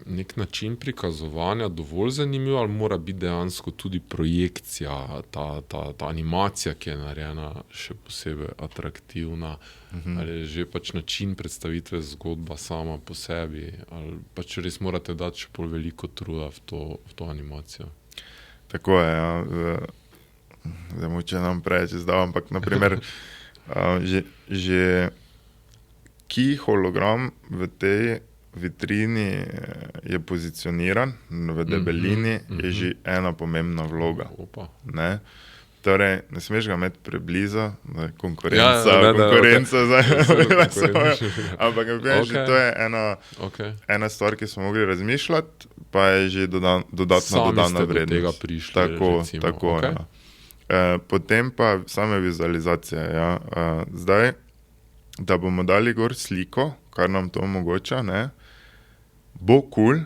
nek način prikazovanja dovolj zanimiv ali mora biti dejansko tudi projekcija, ta animacija, ki je narejena, še posebej atraktivna, ali je že pač način predstavitve zgodba sama po sebi, ali pač res morate dati še pol veliko truda v to animacijo? Tako je, ja. Zdaj moče nam preveč izdal, ampak naprimer, Že ki hologram v tej vitrini je pozicioniran v debelini, je že ena pomembna vloga. Opa. Ne? Torej, ne smeš ga imeti preblizu, da je konkurenca, ampak že to je ena stvar, ki smo mogli razmišljati, pa je že dodatna dodana vrednost. Tega prišli, tako, ja. Potem pa same vizualizacije. Ja. Zdaj, da bomo dali gor sliko, kar nam to omogoča, ne, bo cool,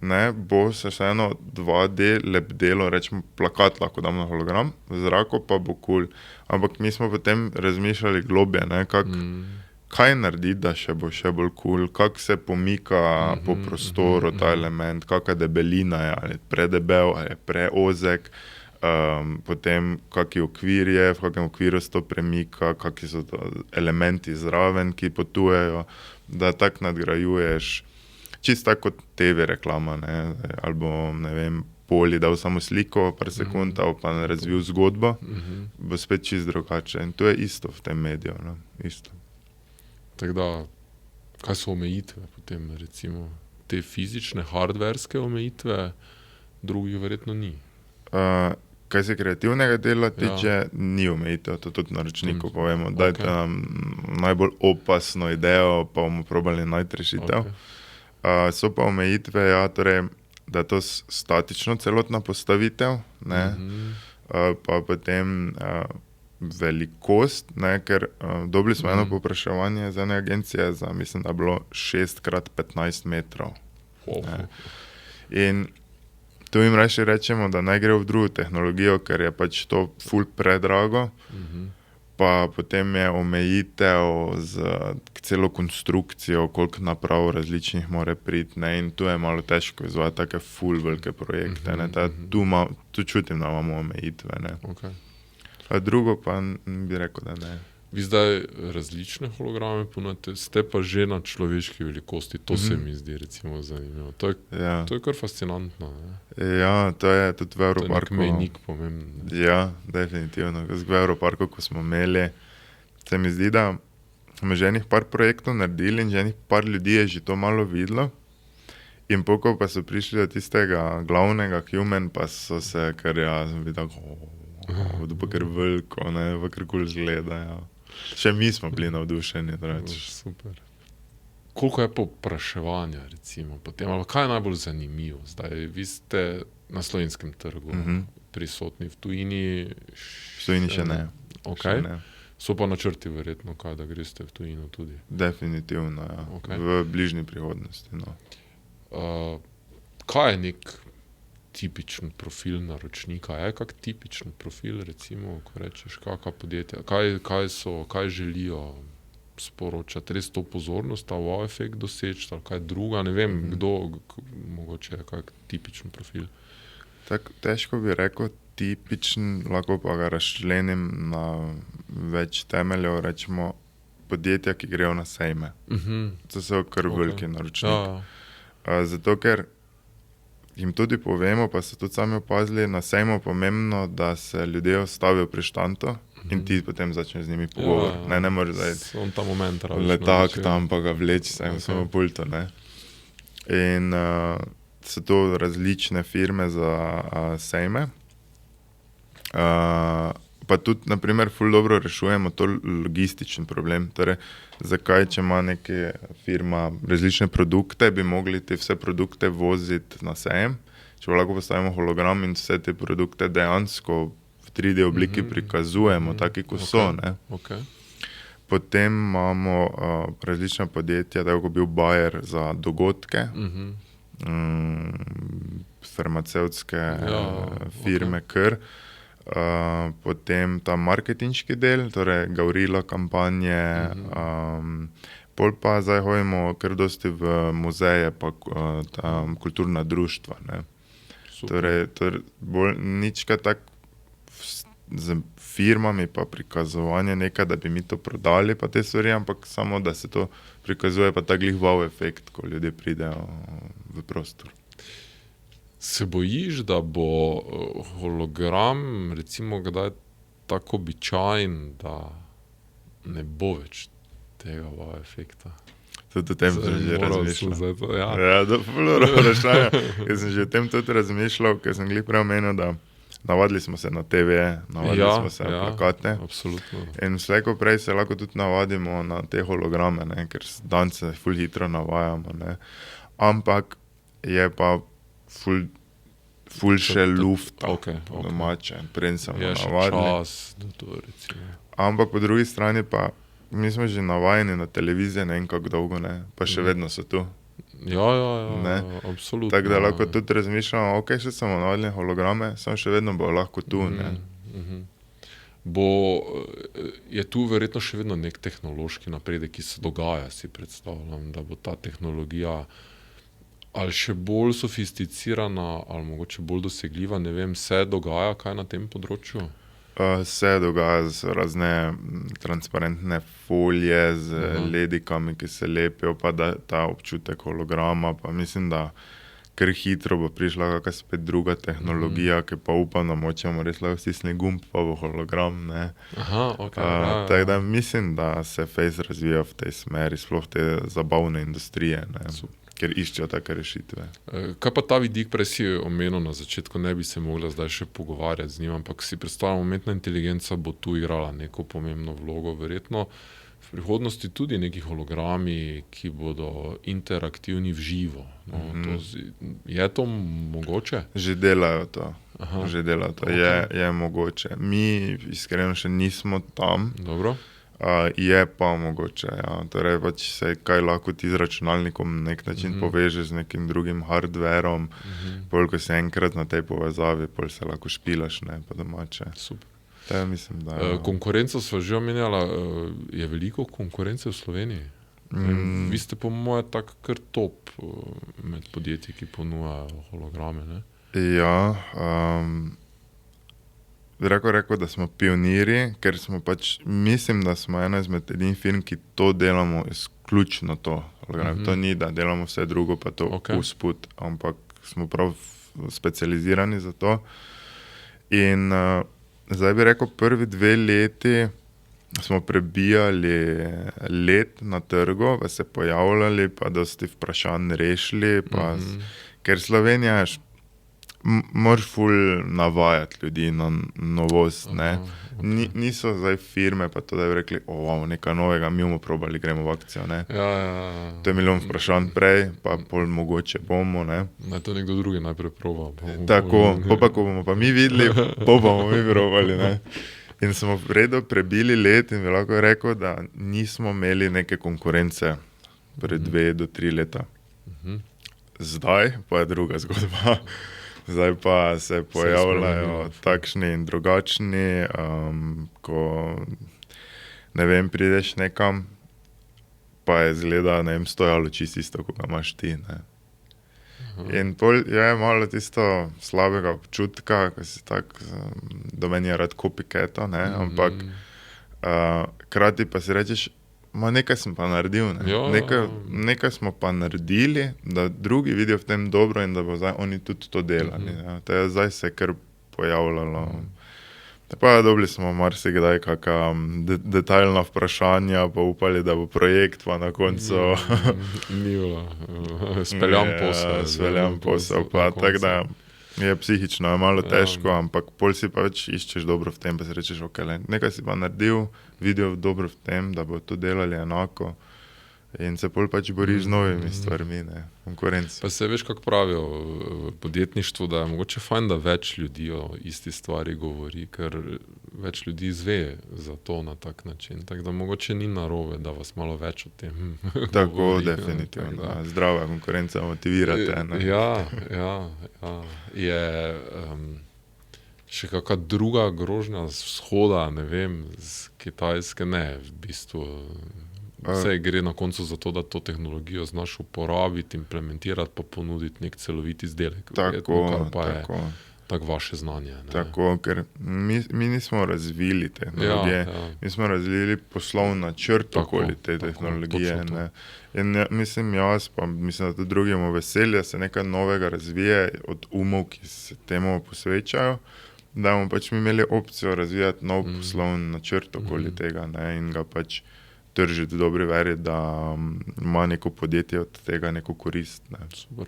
ne, bo se vseeno 2D lepdelo, rečemo plakat lahko damo na hologram, v zraku pa bo cool. Ampak mi smo potem razmišljali globje, ne, kaj narediti, da še bo še bolj cool, kako se pomika po prostoru ta element, kakšna debelina je, ali je predebel, ali je preozek, potem kakšen okvir je, v kakšnem okviru se to premika, kakšni so to elementi zraven, ki potujejo, da tako nadgrajuješ, čisto tako kot TV reklama, ne, ali bo, ne vem, Poli dal samo sliko, par sekund, pa razvil zgodbo, bo spet čisto drugače. In to je isto v tem mediju, no, isto. Tako da, kaj so omejitve potem, recimo, te fizične, hardverske omejitve, drugih verjetno ni? Kaj se kreativnega dela tiče, ni omejitev, to tudi naročniku povemo. Dajte nam najbolj opasno idejo, pa bomo probali najti rešitev. So pa omejitve, ja, torej, da je to statično celotna postavitev, ne, pa potem velikost, ne, ker dobili smo eno povpraševanje z ene agencije za, mislim, da je bilo 6x15 metrov. In tu jim raje rečemo, da naj gre v drugo tehnologijo, ker je pač to ful predrago, pa potem je omejitev z celo konstrukcijo, koliko naprav različnih mora priti, ne, in tu je malo težko izvajati take ful velike projekte, ne, tu čutim, da imamo omejitve, ne. A drugo pa bi rekel, da ne. Vi zdaj različne holograme ponudite, ste pa že na človeški velikosti, to se mi zdi recimo zanimivo. To je kar fascinantno, ne? Ja, to je tudi v Evroparku. To je nek mejnik pomemben. Ja, definitivno. V Evroparku, ko smo imeli, se mi zdi, da smo že enih par projektov naredili in že enih par ljudi je že to malo videlo. In pokoj pa so prišli do tistega glavnega human, pa so se, ker sem videl, da pa kar veliko, ne, pa kar kul zgleda, ja. Še mi smo bili navdušeni, Super. Koliko je povpraševanja, recimo, potem, ali kaj je najbolj zanimivo? Zdaj, vi ste na slovenskem trgu prisotni, v tujini? V tujini še ne. Okay. So pa načrti verjetno, kaj, da greste v tujino tudi? Definitivno, ja. V bližnji prihodnosti, no. Kaj je nek tipičen profil naročnika? Je kak tipičen profil, recimo, ko rečeš, kakva podjetja, kaj želijo sporočati, res to pozornost, ta wow efekt doseči, ali kaj druga, ne vem, kdo, mogoče je kak tipičen profil. Tako težko bi rekel tipičen, lahko pa ga razčlenim na več temeljev, rečemo podjetja, ki grejo na sejme. To so kar veliki naročnik. Zato, ker jim tudi povemo, pa so tudi sami opazili, na sejmu pomembno, da se ljudje ostavijo pri štantu in ti potem začneš z njimi pogovor. Ne moreš zdaj letak tam pa ga vleči, samo pulto, ne. In so to različne firme za sejme. Pa tudi, na primer, ful dobro rešujemo to logističen problem. Torej, zakaj, če ima neka firma različne produkte, bi mogli te vse produkte voziti na sejem, če lahko postavimo hologram in vse te produkte dejansko v 3D obliki prikazujemo, taki, ko so, ne. Potem imamo različna podjetja, tako kot bil Bayer za dogodke, farmacevtske firme, potem ta marketinški del, torej Gavrila kampanje, pol pa zdaj hodimo kar dosti v muzeje pa kulturna društva, ne. Torej, nič kaj tak z firmami pa prikazovanje nekaj, da bi mi to prodali pa te stvari, ampak samo, da se to prikazuje pa ta glih wow efekt, ko ljudje pridejo v prostor. Se bojiš, da bo hologram recimo kdaj tako običajen, da ne bo več tega wow efekta. Tudi o tem sem že razmišljal. Ja. Ja, dobro vprašanje. Ker sem že o tem tudi razmišljal, ker sem glih prej omenil, da navadili smo se na TV, navadili smo se na plakate. Absolutno. In slejko prej se lahko tudi navadimo na te holograme, ne, ker danes se ful hitro navajamo, ne. Ampak je pa ful še lufta po domače, preden se bomo navadili. Je še čas, da to recimo. Ampak po drugi strani pa, mi smo že navajeni na televizije, ne vem kako dolgo, ne, pa še vedno so tu. Ja, Ne. absolutno. Tako da lahko tudi razmišljamo, ok, še smo navadili holograme, samo še vedno bo lahko tu, ne. Je tu verjetno še vedno nek tehnološki napredek, ki se dogaja, si predstavljam, da bo ta tehnologija ali še bolj sofisticirana, ali mogoče bolj dosegljiva, ne vem, se dogaja kaj na tem področju? Se dogaja z razne transparentne folije z ledikami, ki se lepijo, pa da ta občutek holograma, pa mislim, da kar hitro bo prišla kakšna spet druga tehnologija, ki pa upam, da močemo res lahko stisne gumb, pa bo hologram, ne. Aha, ok. Tako da mislim, da se fejst razvija v tej smeri, sploh te zabavne industrije, ne. Ker iščejo take rešitve. Kaj pa ta vidik, prej si omenil na začetku, ne bi se mogla zdaj še pogovarjati z njim, ampak si predstavljam, umetna inteligenca bo tu igrala neko pomembno vlogo, verjetno v prihodnosti tudi neki hologrami, ki bodo interaktivni v živo. No, je to mogoče? Že delajo to. Je mogoče. Mi iskreno še nismo tam. Dobro. Je pa mogoče, ja. Torej pač se kaj lahko ti z računalnikom na nek način povežeš z nekim drugim hardverom, pol ko si enkrat na tej povezavi, pol se lahko špilaš, ne, pa domače. Super. To mislim, da konkurenco sva že omenjala, je veliko konkurence v Sloveniji? Vi ste po moje tak kar top med podjetji, ki ponujajo holograme, ne? Ja, rekel, da smo pionirji, ker smo pač, mislim, da smo ena izmed edin firm, ki to delamo izključno to. To ni, da delamo vse drugo, pa to usput, ampak smo prav specializirani za to. In zdaj bi rekel, prvi 2 leti smo prebijali let na trgu, pa se pojavljali, pa dosti vprašanj rešili, pa ker Slovenija je moraš ful navajati ljudi na novost, ne. Niso zdaj firme pa to, da bi rekli, nekaj novega, mi bomo probali, gremo v akcijo, ne. To je milijon vprašanj prej, pa pol mogoče bomo, ne. Naj to nekdo drugi najprej proba. Tako, pa ko bomo pa mi videli, bomo mi probali, ne. In smo v redu prebili let in bi lahko rekel, da nismo imeli neke konkurence pred 2 do 3 leta. Zdaj pa je druga zgodba. Zdaj pa se pojavljajo takšni in drugačni, ko, ne vem, prideš nekam, pa je izgleda, ne vem, stojalo čisto isto, ko ga imaš ti, ne. In pol je malo tisto slabega občutka, ko si tak, do meni je rad copycata, ne, ampak krati pa si rečeš, nekaj sem pa naredil, ne. Nekaj smo pa naredili, da drugi vidijo v tem dobro in da bo zdaj oni tudi to delali. To je zdaj se kar pojavljalo. Pa dobili smo marsikdaj kaka detaljna vprašanja, pa upali, da bo projekt, pa na koncu ni bilo. Speljan posel, pa tako da je psihično, je malo težko, ampak pol si pa več iščeš dobro v tem, pa si rečeš, nekaj si pa naredil, vidijo dobro v tem, da bo to delali enako in se pol pač boriš z novimi stvarmi, ne, konkurenci. Pa se veš, kako pravijo v podjetništvu, da je mogoče fajn, da več ljudi o isti stvari govori, ker več ljudi izve za to na tak način, tako da mogoče ni narobe, da vas malo več o tem Tako, govori. definitivno, zdrava konkurenca motivirate, ne. Ja. Je še kakšna druga grožnja z vzhoda, ne vem, z Kitajske, ne, v bistvu vse gre na koncu za to, da to tehnologijo znaš uporabiti, implementirati, pa ponuditi nek celovit izdelek. Tako vaše znanje. Ne? Tako, ker mi nismo razvili tehnologije, mi smo razvili poslovni načrt okoli te tehnologije. Ne? In mislim, da tudi drugim veselje, se nekaj novega razvije od umov, ki se temu posvečajo, da bomo pač mi imeli opcijo razvijati nov poslovni načrt okoli tega, ne, in ga pač tržiti v dobri veri, da ima neko podjetje od tega neko korist. Ne. Super.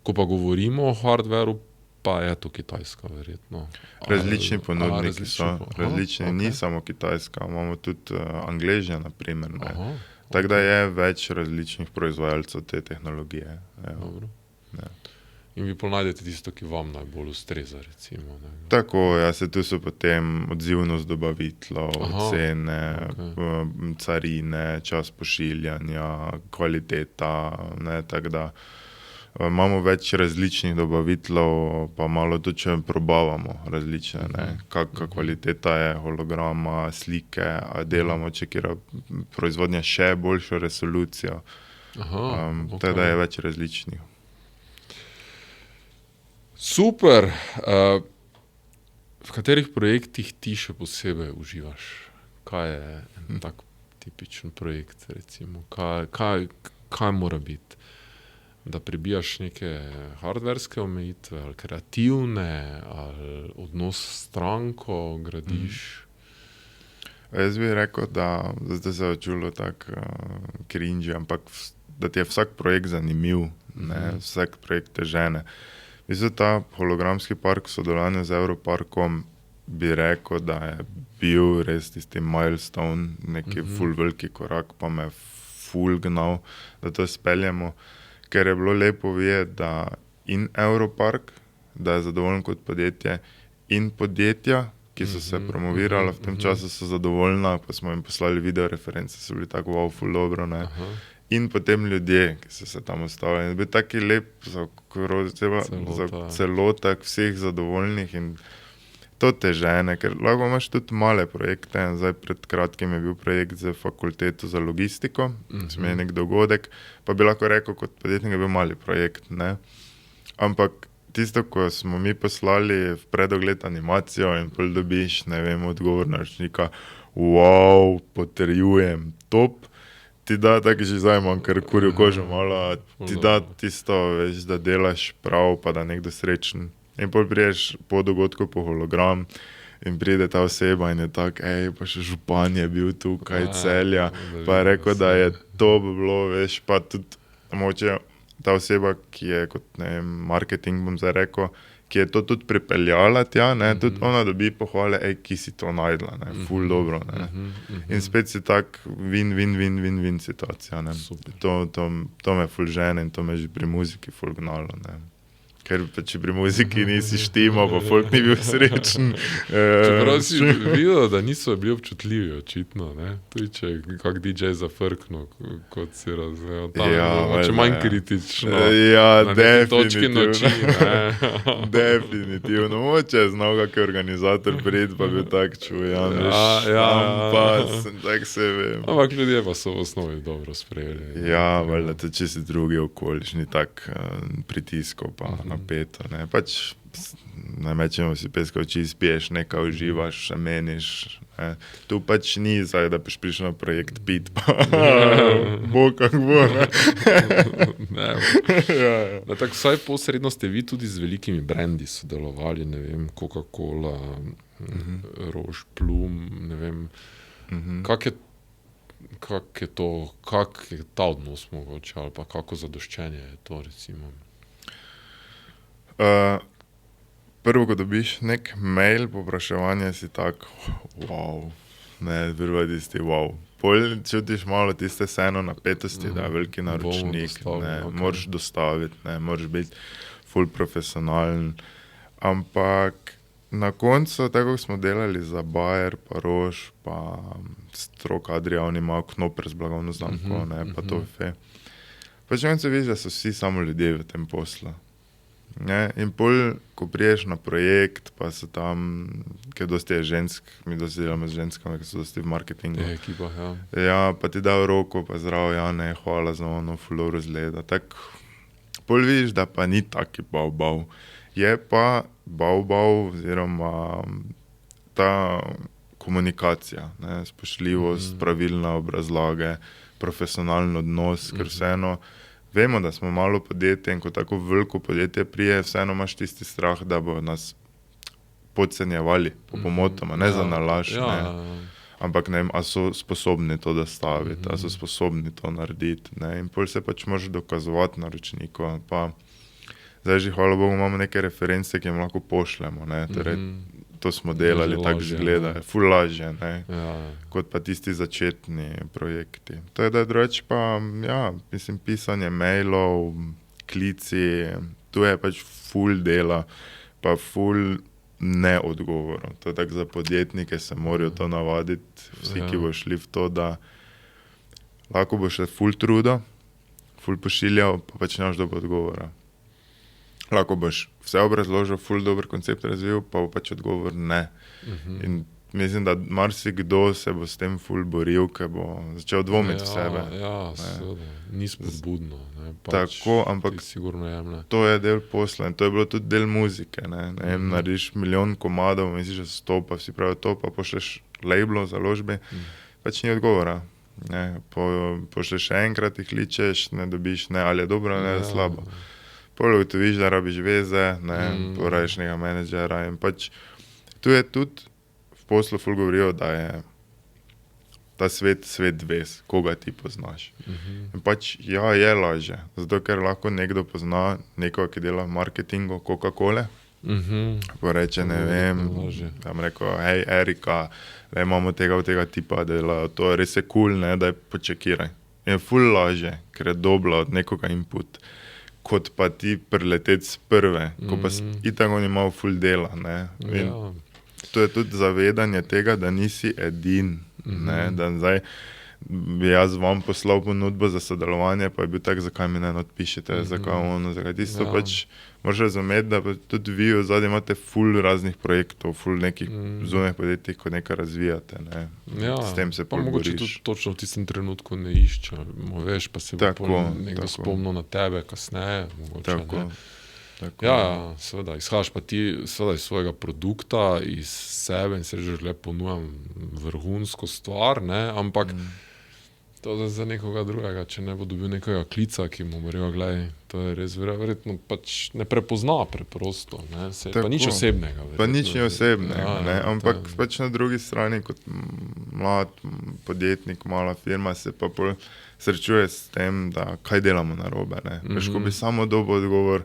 Ko pa govorimo o hardwareu, pa je to Kitajska verjetno. Različni ponudniki so, različni, ni samo Kitajska, imamo tudi Angležja, na primer. Tako da je več različnih proizvajalcev te tehnologije. Dobro. In vi najdete tisto, ki vam najbolj ustreza, recimo. Ne? Tako, ja, se tu so potem odzivnost dobaviteljev, cene, carine, čas pošiljanja, kvaliteta, ne, tako da imamo več različnih dobaviteljev, pa malo tudi, če probavamo različne, ne, kakva kvaliteta je holograma, slike, delamo, če kjer proizvodnja še boljšo resolucijo, tako da je več različnih. Super. V katerih projektih ti še posebej uživaš? Kaj je en tak tipičen projekt, recimo? Kaj mora biti? Da prebijaš neke hardverske omejitve, ali kreativne, ali odnos s stranko gradiš? Jaz bi rekel, da zdaj se je čulo tako cringe, ampak da ti je vsak projekt zanimiv, ne? Vsak projekt te žene. Mislim, ta hologramski park v sodelovanju z Evroparkom bi rekel, da je bil res tisti milestone, neki ful veliki korak, pa me ful gnal, da to speljemo, ker je bilo lepo videti, da in Evropark, da je zadovoljen kot podjetje, in podjetja, ki so se promovirala v tem času, so zadovoljna, pa smo jim poslali video reference, so bili tako wow, ful dobro, ne. In potem ljudje, ki so se tam ustavili. In bil taki lep celotek vseh zadovoljnih in to te žene, ker lahko imaš tudi male projekte. Zdaj pred kratkim je bil projekt za fakulteto za logistiko, smo imeli nek dogodek, pa bi lahko rekel, kot podjetnik je bil mali projekt, ne. Ampak tisto, ko smo mi poslali v predogled animacijo in pol dobiš, ne vem, odgovor naročnika, wow, potrjujem, top, ti da tako že zdaj imam, ker kurjo kožo malo, ti da tisto, veš, da delaš prav, pa da nekdo srečen. In pol priješ po dogodku po hologram in pride ta oseba in je tak, pa še župan je bil tukaj, Celja, pa je rekel, da je to bilo, veš, pa tudi moče ta oseba, ki je kot, ne vem, marketing, bom zdaj rekel, ki je to tudi pripeljala tja, ne, tudi ona dobi pohvale, ki si to najdla, ne, ful dobro, ne. In spet si tak win situacija, ne. To me ful žene in to me že pri muziki ful gnalo, ne. Ker pa če pri muziki nisi štimo, pa folk ni bil srečen. Čeprav si videl, da niso bili občutljivi, očitno, ne? Tudi če kak DJ zafrkno, kot si razumel. Če manj kritično. Ja, na neki točki noči, definitivno. Definitivno. Moče je znal kak organizator prid, pa bil tak čujan. Tak se vem. Ampak ljudje pa so v osnovi dobro sprejeli. Ja, valjda, če si drugi okolišni tak pritiskov pa napeto, ne, pač najmečemo si peska oči, spiješ, nekaj uživaš, še meniš, ne. Tu pač ni zdaj, da piš prišel na projekt pit, pa bo kak bo, ne. Tako vsaj posredno ste vi tudi z velikimi brendi sodelovali, ne vem, Coca-Cola, Roche, Plum, ne vem, kak je ta odnos mogoče, ali pa kako zadoščenje je to, recimo? Prvo, ko dobiš nek mail, popraševanje, si tak, wow, ne, prvo tisti, wow. Pol čutiš malo tiste vseeno napetosti, da je veliki naročnik, ne, moraš dostaviti, ne, moraš biti ful profesionalen, ampak na koncu, tako smo delali za Bayer, pa Roche, pa Strok Adria, oni imajo Knoper z blagovno znamko, ne, pa to fe. Pa če koncu vidiš, da so vsi samo ljudje v tem poslu. Ne, in pol, ko priješ na projekt, pa so tam, ker dosti je žensk, mi dosti delamo z ženskami, ker so dosti v marketingu. Je ekipa, ja. Ja, pa ti dajo roko, pa zdravo, ja, ne, hvala za ono, full razgleda. Tak, pol vidiš, da pa ni taki bav. Je pa bav, oziroma ta komunikacija, ne, spoštljivost, pravilna obrazlage, profesionalni odnos, ker vseeno vemo, da smo malo podjetje in ko tako veliko podjetje prije, vseeno imaš tisti strah, da bo nas podcenjevali, pomotoma, ne za nalaž, ne. Ja. Ampak ne vem, a so sposobni to dostaviti, a so sposobni to narediti, ne, in pol se pač moraš dokazovati naročniku, pa zdaj že, hvala Bogu, imamo neke reference, ki jim lahko pošljemo, ne, torej, to smo delali, Že tako lažje, že gledajo, ful lažje, ne, Ja. kot pa tisti začetni projekti. To je, da drugače pa, ja, mislim, pisanje mailov, klici, tu je pač ful dela, pa ful neodgovorov. To je tako za podjetnike, se morajo to navaditi, vsi, ki bo šli v to, da lahko boš se ful trudil, ful pošiljal, pa pač nemaš dobo odgovora. Lahko boš vse obrazložil, ful dober koncept razvil, pa bo pač odgovor ne. In mislim, da marsikdo se bo s tem ful boril, ker bo začel dvomiti v sebe. Ja, seveda, ni spodbudno, ne, pač Tako, ampak ti sigurno jemlje. to je del posla in to je bilo tudi del muzike, ne. Ne vem, narediš milijon komadov, misliš, da so to, pa vsi pravijo to, pa pošleš labelo, založbi, pač ni odgovora. Ne, pošleš še enkrat, jih kličeš, ne dobiš, ne, ali je dobro, ali je slabo. Pol ugotoviš, da rabiš veze, ne, porabiš nekega menedžera in pač tu je tudi v poslu ful govorijo, da je ta svet vez, koga ti poznaš. In pač, ja, je lažje, zato ker lahko nekdo pozna nekoga, ki dela v marketingu Coca-Cole, pa reče, ne vem, tam rekel, hej, Erika, le imamo tega tipa dela, to je res je cool, ne, daj počekiraj. In je ful lažje, ker je dobila od nekoga input, kot pa ti prileteti z prve, ko pa itak on ima ful dela, ne. In to je tudi zavedanje tega, da nisi edin, ne, da zdaj bi jaz vam poslal ponudbo za sodelovanje, pa je bil tak, zakaj mi ne odpišete, zakaj ono, zakaj tisto, pač moraš razumeti, da tudi vi odzadaj imate ful raznih projektov, ful nekih zunanjih podjetij, ko nekaj razvijate, ne. S tem se pa mogoče tudi točno v tistem trenutku ne iščemo, veš, pa se bo nekdo spomnil na tebe kasneje, mogoče, ne. Tako. Ja, seveda, izhajaš pa ti seveda iz svojega produkta, iz sebe in se že le ponujam vrhunsko stvar, ne, ampak to za nekoga drugega, če ne bo dobil nekega klica, ki mu rekel, glej, to je res verjetno pač ne prepozna preprosto, ne, pa nič osebnega. Verjetno. Pa nič ni osebnega, ne, ampak pač na drugi strani kot mlad podjetnik, mala firma se pa pol srečuje s tem, da kaj delamo narobe, ne. Veš, ko bi samo dobil odgovor,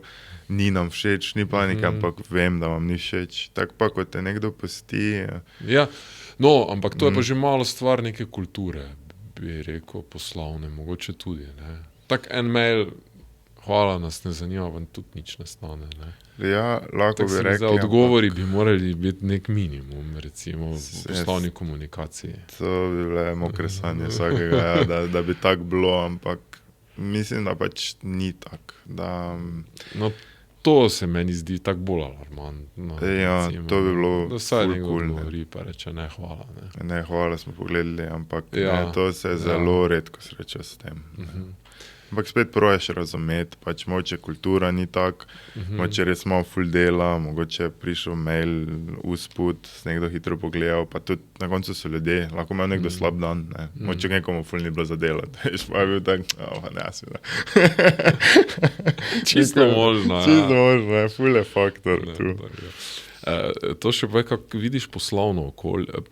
ni nam všeč, ni panike, ampak vem, da vam ni všeč. Tako pa, ko te nekdo pusti. Ja, no, ampak to je pa že malo stvar neke kulture, bi rekel, poslovne, mogoče tudi, ne. Tak en mail, hvala, nas ne zanima, vam tudi nič ne stane, ne. Ja, lahko bi rekli. Odgovori bi morali biti nek minimum, recimo, v poslovni komunikaciji. To bi bile mokre sanje vsakega, ja, da bi tako bilo, ampak mislim, da pač ni tako, da... No, to se meni zdi tako bolj alarmantno. Ja, recimo, to bi bilo da vsaj ful nekdo cool, odgovori, pa reče ne, hvala, ne. Ne, hvala, smo pogledali, ampak Ja, ne, to se zelo redko sreča s tem. Ampak spet probaš razumeti, pač mogoče kultura ni tak, mogoče res malo ful dela, mogoče prišel mail, usput, nekdo hitro pogledal, pa tudi na koncu so ljudje, lahko imel nekdo slab dan, ne. Mogoče nekomu ful ni bilo za delati, veš, pa je bil tak, ne, seveda. Čisto možno, ja. Čisto možno, je, ful je faktor tu. To še pa, kako vidiš poslovno okolje,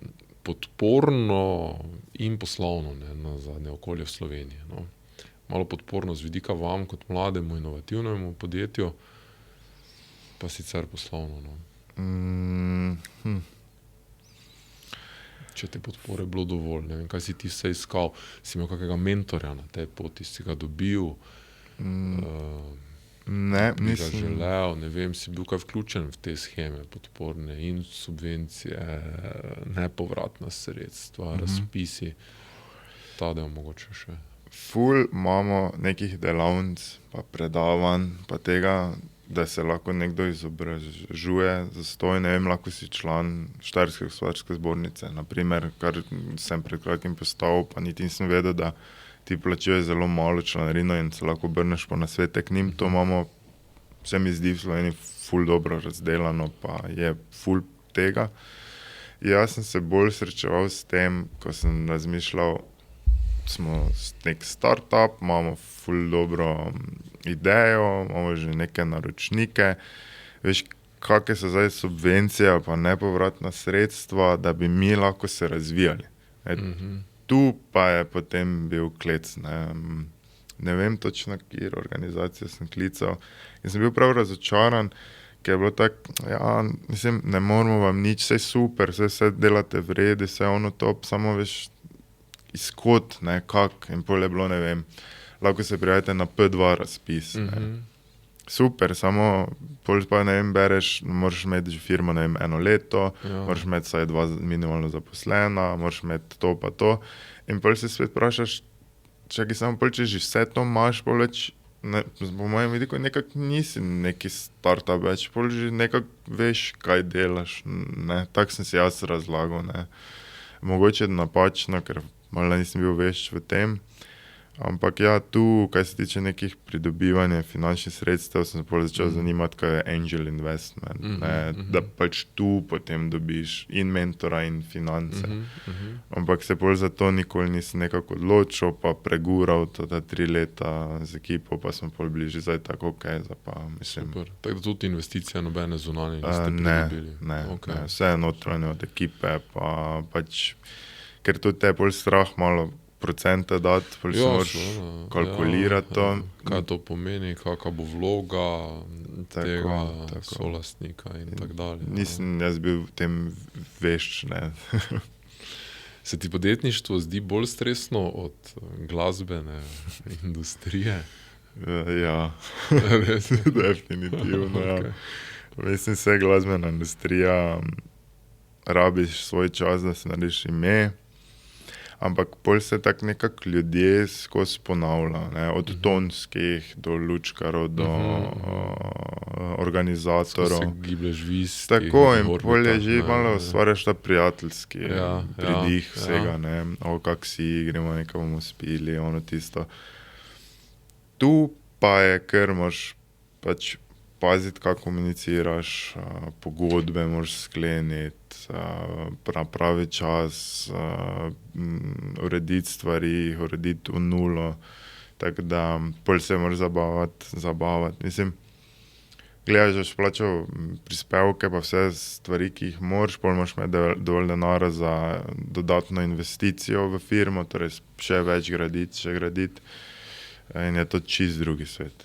podporno in poslovno, ne, na zadnje okolje v Sloveniji, no. Malo podporno z vidika vam kot mlademu, inovativnemu podjetju, pa sicer poslovno, no. Če te podpore bilo dovolj, ne vem, kaj si ti vse iskal, si imel kakega mentorja na tej poti, si ga dobil, Ne, bi ga nisem. želel, ne vem, si bil kaj vključen v te sheme podporne in subvencije, nepovratna sredstva, razpisi, ta del mogoče še. Ful imamo nekih delavnic, pa predavanj, pa tega, da se lahko nekdo izobražuje zastonj, ne vem, lahko si član Štajerske gospodarske zbornice, na primer, kar sem pred kratkim postal, pa niti nisem vedel, da ti plačuje zelo malo članarino in se lahko obrneš po nasvete k njim, to imamo, se mi zdi v Sloveniji ful dobro razdelano, pa je ful tega. Jaz sem se bolj srečeval s tem, ko sem razmišljal, smo nek startup, imamo ful dobro idejo, imamo že neke naročnike, veš, kakve so zdaj subvencije pa nepovratna sredstva, da bi mi lahko se razvijali. Tu pa je potem bil klec. Ne vem točno, kjer organizacijo sem klical. In sem bil prav razočaran, ker je bilo tako, ja, mislim, ne moramo vam nič, vse super, vse delate v redu, vse ono top, samo veš izkot, ne, kak. In pol je bilo, ne vem, lahko se prijavite na P2 razpis. Super, samo pol pa, ne vem, bereš, moraš imeti firmo, ne vem, 1 leto, moraš imeti vsaj 2 minimalno zaposlena, moraš imeti to pa to. In pol se spet vprašaš, čakaj, samo pol, če že vse to imaš, pol več, po mojem vidiku, nekako nisi neki startup več, pol že nekako veš, kaj delaš, ne, tako sem si jaz razlagal, ne. Mogoče napačno, ker malo nisem bil vešč v tem, ampak ja, tu, kaj se tiče nekih pridobivanja finančnih sredstev, sem se pol začel zanimati, kaj je angel investment, ne, da pač tu potem dobiš in mentora in finance. Ampak se pol za to nikoli nisem nekako odločil, pa pregural to 3 leta z ekipo, pa smo pol bili že zdaj tako, zdaj pa mislim. Super, tako da tudi investicija nobene zunanje niste pridobili? Ne, vse je notranje od ekipe, pa pač, ker tudi te je pol strah malo procente dati, pol se moraš kalkulirati to. Kaj to pomeni, kakva bo vloga tega solastnika in tako dalje. Nisem jaz bil v tem vešč, ne. Se ti podjetništvo zdi bolj stresno od glasbene industrije? Ja, definitivno, ja. Mislim, vse glasbena industrija, rabiš svoj čas, da se narediš ime, ampak pol se tako nekako ljudje skozi ponavlja, ne, od tonskih do lučkarov, do organizatorov. Skozi se giblješ vis. Tako, in pol je že malo ustvarjaš ta prijateljski pridih vsega, ne, kak si, gremo nekaj bomo spili, ono tisto. Tu pa je, ker moraš pač paziti, kako komuniciraš, pogodbe moraš skleniti, na pravi čas, urediti stvari, urediti v nulo, tako da pol se moraš zabavati. Mislim, gledaš, da boš plačal prispevke pa vse stvari, ki jih moraš, pol moraš imeti dovolj denarja za dodatno investicijo v firmo, torej še več graditi, in je to čisto drugi svet.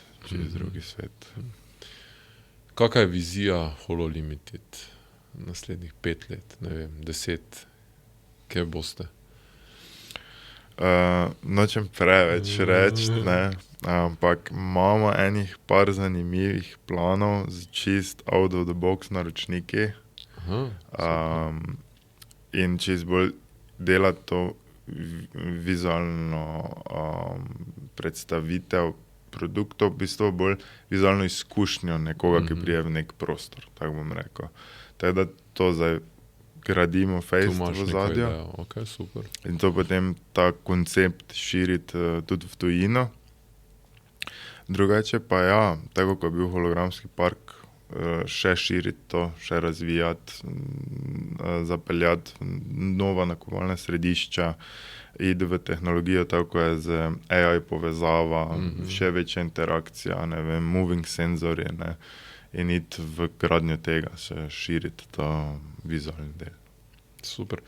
Kakva je vizija Holo Limited naslednjih 5 let, ne vem, 10, kje boste? Nočem preveč reči, ne, ampak imamo enih par zanimivih planov z čist out of the box naročniki. In čist bolj delati to vizualno predstavitev produktov, v bistvu bolj vizualno izkušnjo nekoga, ki prije v nek prostor, tako bom rekel. Tako da to zdaj gradimo face v ozadju. Okay, super. In to potem ta koncept širiti tudi v tujino. Drugače pa ja, tako ko je bil hologramski park, še širiti to, še razvijati, zapeljati nova nakupovalna središča, iti v tehnologijo, tako je z AI povezava, še večja interakcija, ne vem, moving senzorje, ne, in iti v gradnjo tega, še širiti ta vizualni del. Super.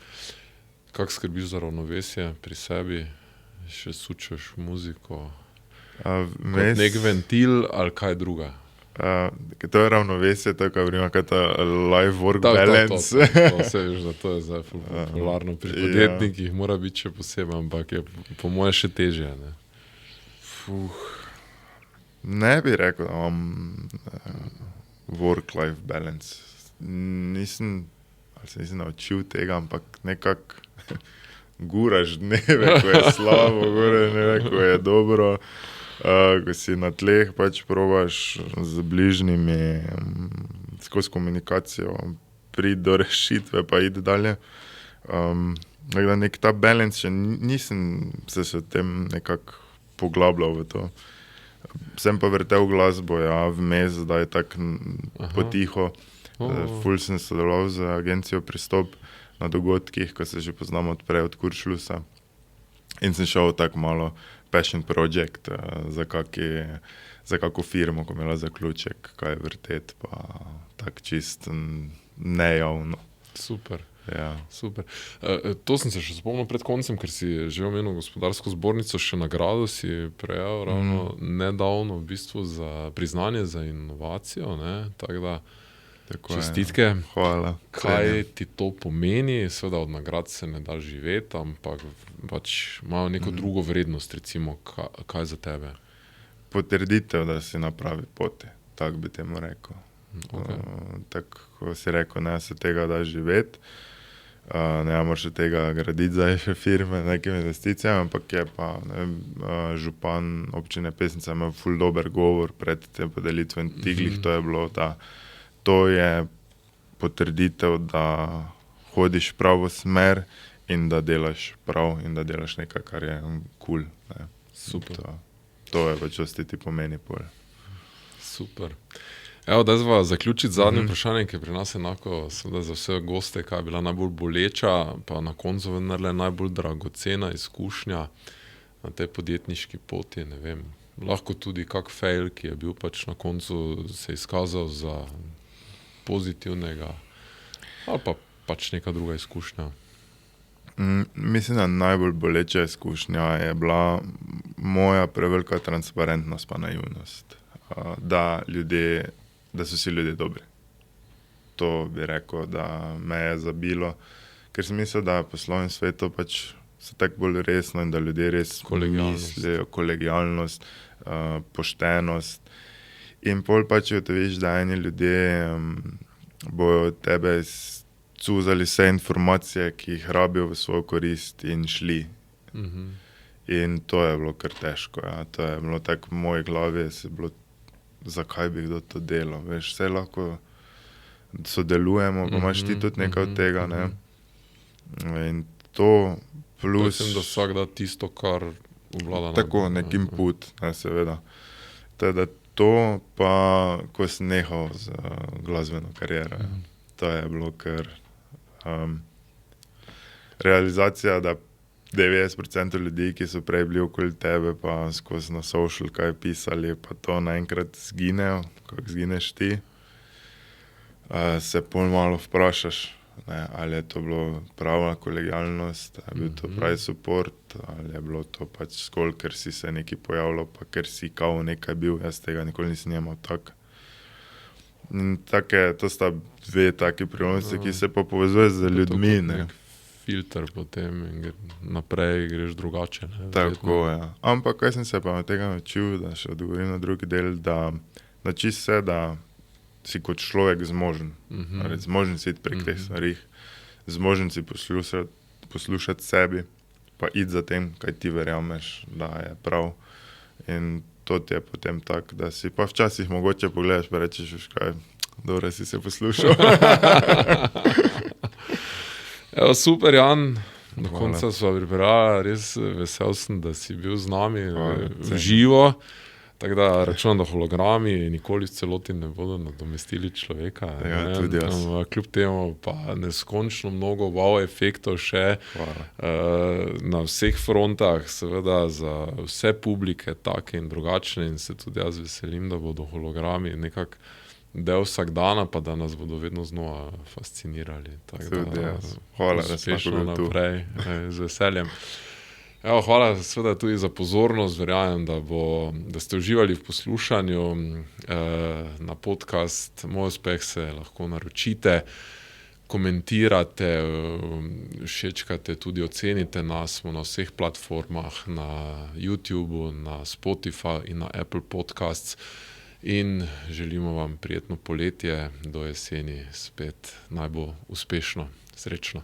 Kako skrbiš za ravnovesje pri sebi? Še sučeš muziko? Kot nek ventil ali kaj druga? To je ravnovesje, to je, kaj vrima, kaj ta life-work balance. To se veš, da to je zdaj popularno pri podjetnikih, mora biti še posebej, ampak je po moje še težje, ne? Ne bi rekel, da imam work-life balance. Nisem naučil tega, ampak nekako guraš dneve, ko je slabo, guraš dneve, ko je dobro. Ko si na tleh, pač probaš z bližnjimi, skozi komunikacijo priti do rešitve, pa iti dalje. Nek ta balance še nisem se v tem nekako poglabljal v to. Sem pa vrtel glasbo, ja, vmes, da je tako potiho. Ful sem sodeloval z agencijo Pristop na dogodkih, ko se že poznamo od prej od Kuršlusa. In sem šel tako malo passion project za kako firmo, ko imela zaključek, kaj vrtet, pa tak čist nejavno. Super. Ja. Super. To sem se še spomnil pred koncem, ker si že omenil gospodarsko zbornico, še nagrado si prejel ravno nedavno v bistvu za priznanje za inovacijo, ne? Tako da čestitke. Hvala. Kaj ti to pomeni? Seveda od nagrad se ne da živeti, ampak pač imajo neko drugo vrednost, recimo, kaj za tebe? Potrditev, da si na pravi poti, tako bi temu rekel. Okay. Tako, ko si rekel, ne se tega da živeti, ne moraš tega graditi za še firme, nekim investicijami, ampak je pa župan občine Pesnica imel ful dober govor pred tem podelitven tiglih, to je bilo, da to je potrditev, da hodiš pravo smer in da delaš prav in da delaš nekaj, kar je cool. Ne. Super. To je pač ti pomeni pol. Super. Evo, da zva zaključiti zadnje vprašanje, ki je pri nas enako seveda za vse goste, kaj je bila najbolj boleča, pa na koncu vendarle najbolj dragocena izkušnja na tej podjetniški poti, ne vem, lahko tudi kak fail, ki je bil pač na koncu se izkazal za pozitivnega, ali pa pač neka druga izkušnja. Mislim, da najbolj boleča izkušnja je bila moja prevelika transparentnost pa naivnost, da so si ljudje dobri. To bi rekel, da me je zabilo, ker sem mislil, da v poslovnem svetu pač so tako bolj resno in da ljudje res mislijo, kolegialnost, poštenost. In pol pač ugotoviš, da eni ljudje bojo od tebe cuzali vse informacije, ki jih rabijo v svojo korist in šli. In to je bilo kar težko. Ja. To je bilo tako v moji glavi, zakaj bi kdo to delal. Veš, vse lahko sodelujemo, pa imaš ti tudi nekaj od tega. Ne? In to plus... Mislim, da vsak da tisto, kar obvlada. Tako, nek input, ne, seveda. Teda to pa, ko sem nehal z glasbeno kariero. To je bilo kar realizacija, da 90% ljudi, ki so prej bili okoli tebe, pa skozi na social kaj pisali, pa to naenkrat zginejo, kako zgineš ti, se pol malo vprašaš, ne, ali je to bilo prava kolegialnost, ali je bil to pravi support, ali je bilo to pač skol, ker si se neki pojavljal, pa ker si kao nekaj bil, jaz tega nikoli nisem imel tak. In to sta dve taki priložnosti, ki se pa povezuje z ljudmi, ne. Filter potem in naprej greš drugače. Ne? Tako, ja. Ampak kaj sem se pa od tega naučil, da še odgovorim na drugi del, da naučiš se, da si kot človek zmožen. Zmožen si iti prek teh stvarih, zmožen si poslušati sebi, pa iti za tem, kaj ti verjameš, da je prav. In to ti je potem tak, da si pa včasih mogoče pogledaš, pa rečeš, veš kaj, dobro si se poslušal. Evo, super, Jan, do konca sva pripravila, res vesel sem, da si bil z nami v živo, tako da računam, da hologrami nikoli v celoti ne bodo nadomestili človeka. Ja, tudi jaz. Kljub temu pa neskončno mnogo wow efektov še na vseh frontah, seveda za vse publike take in drugačne in se tudi jaz veselim, da bodo hologrami nekako del vsak dana, pa da nas bodo vedno znova fascinirali. Tudi jaz. Hvala, da si uspešno naprej, z veseljem. Evo, hvala seveda tudi za pozornost, verjamem, da ste uživali v poslušanju na podcast Moj uspeh se lahko naročite, komentirate, všečkate, tudi ocenite nas, smo na vseh platformah, na YouTubeu, na Spotify in na Apple Podcasts. In želimo vam prijetno poletje, do jeseni spet naj bo uspešno, srečno.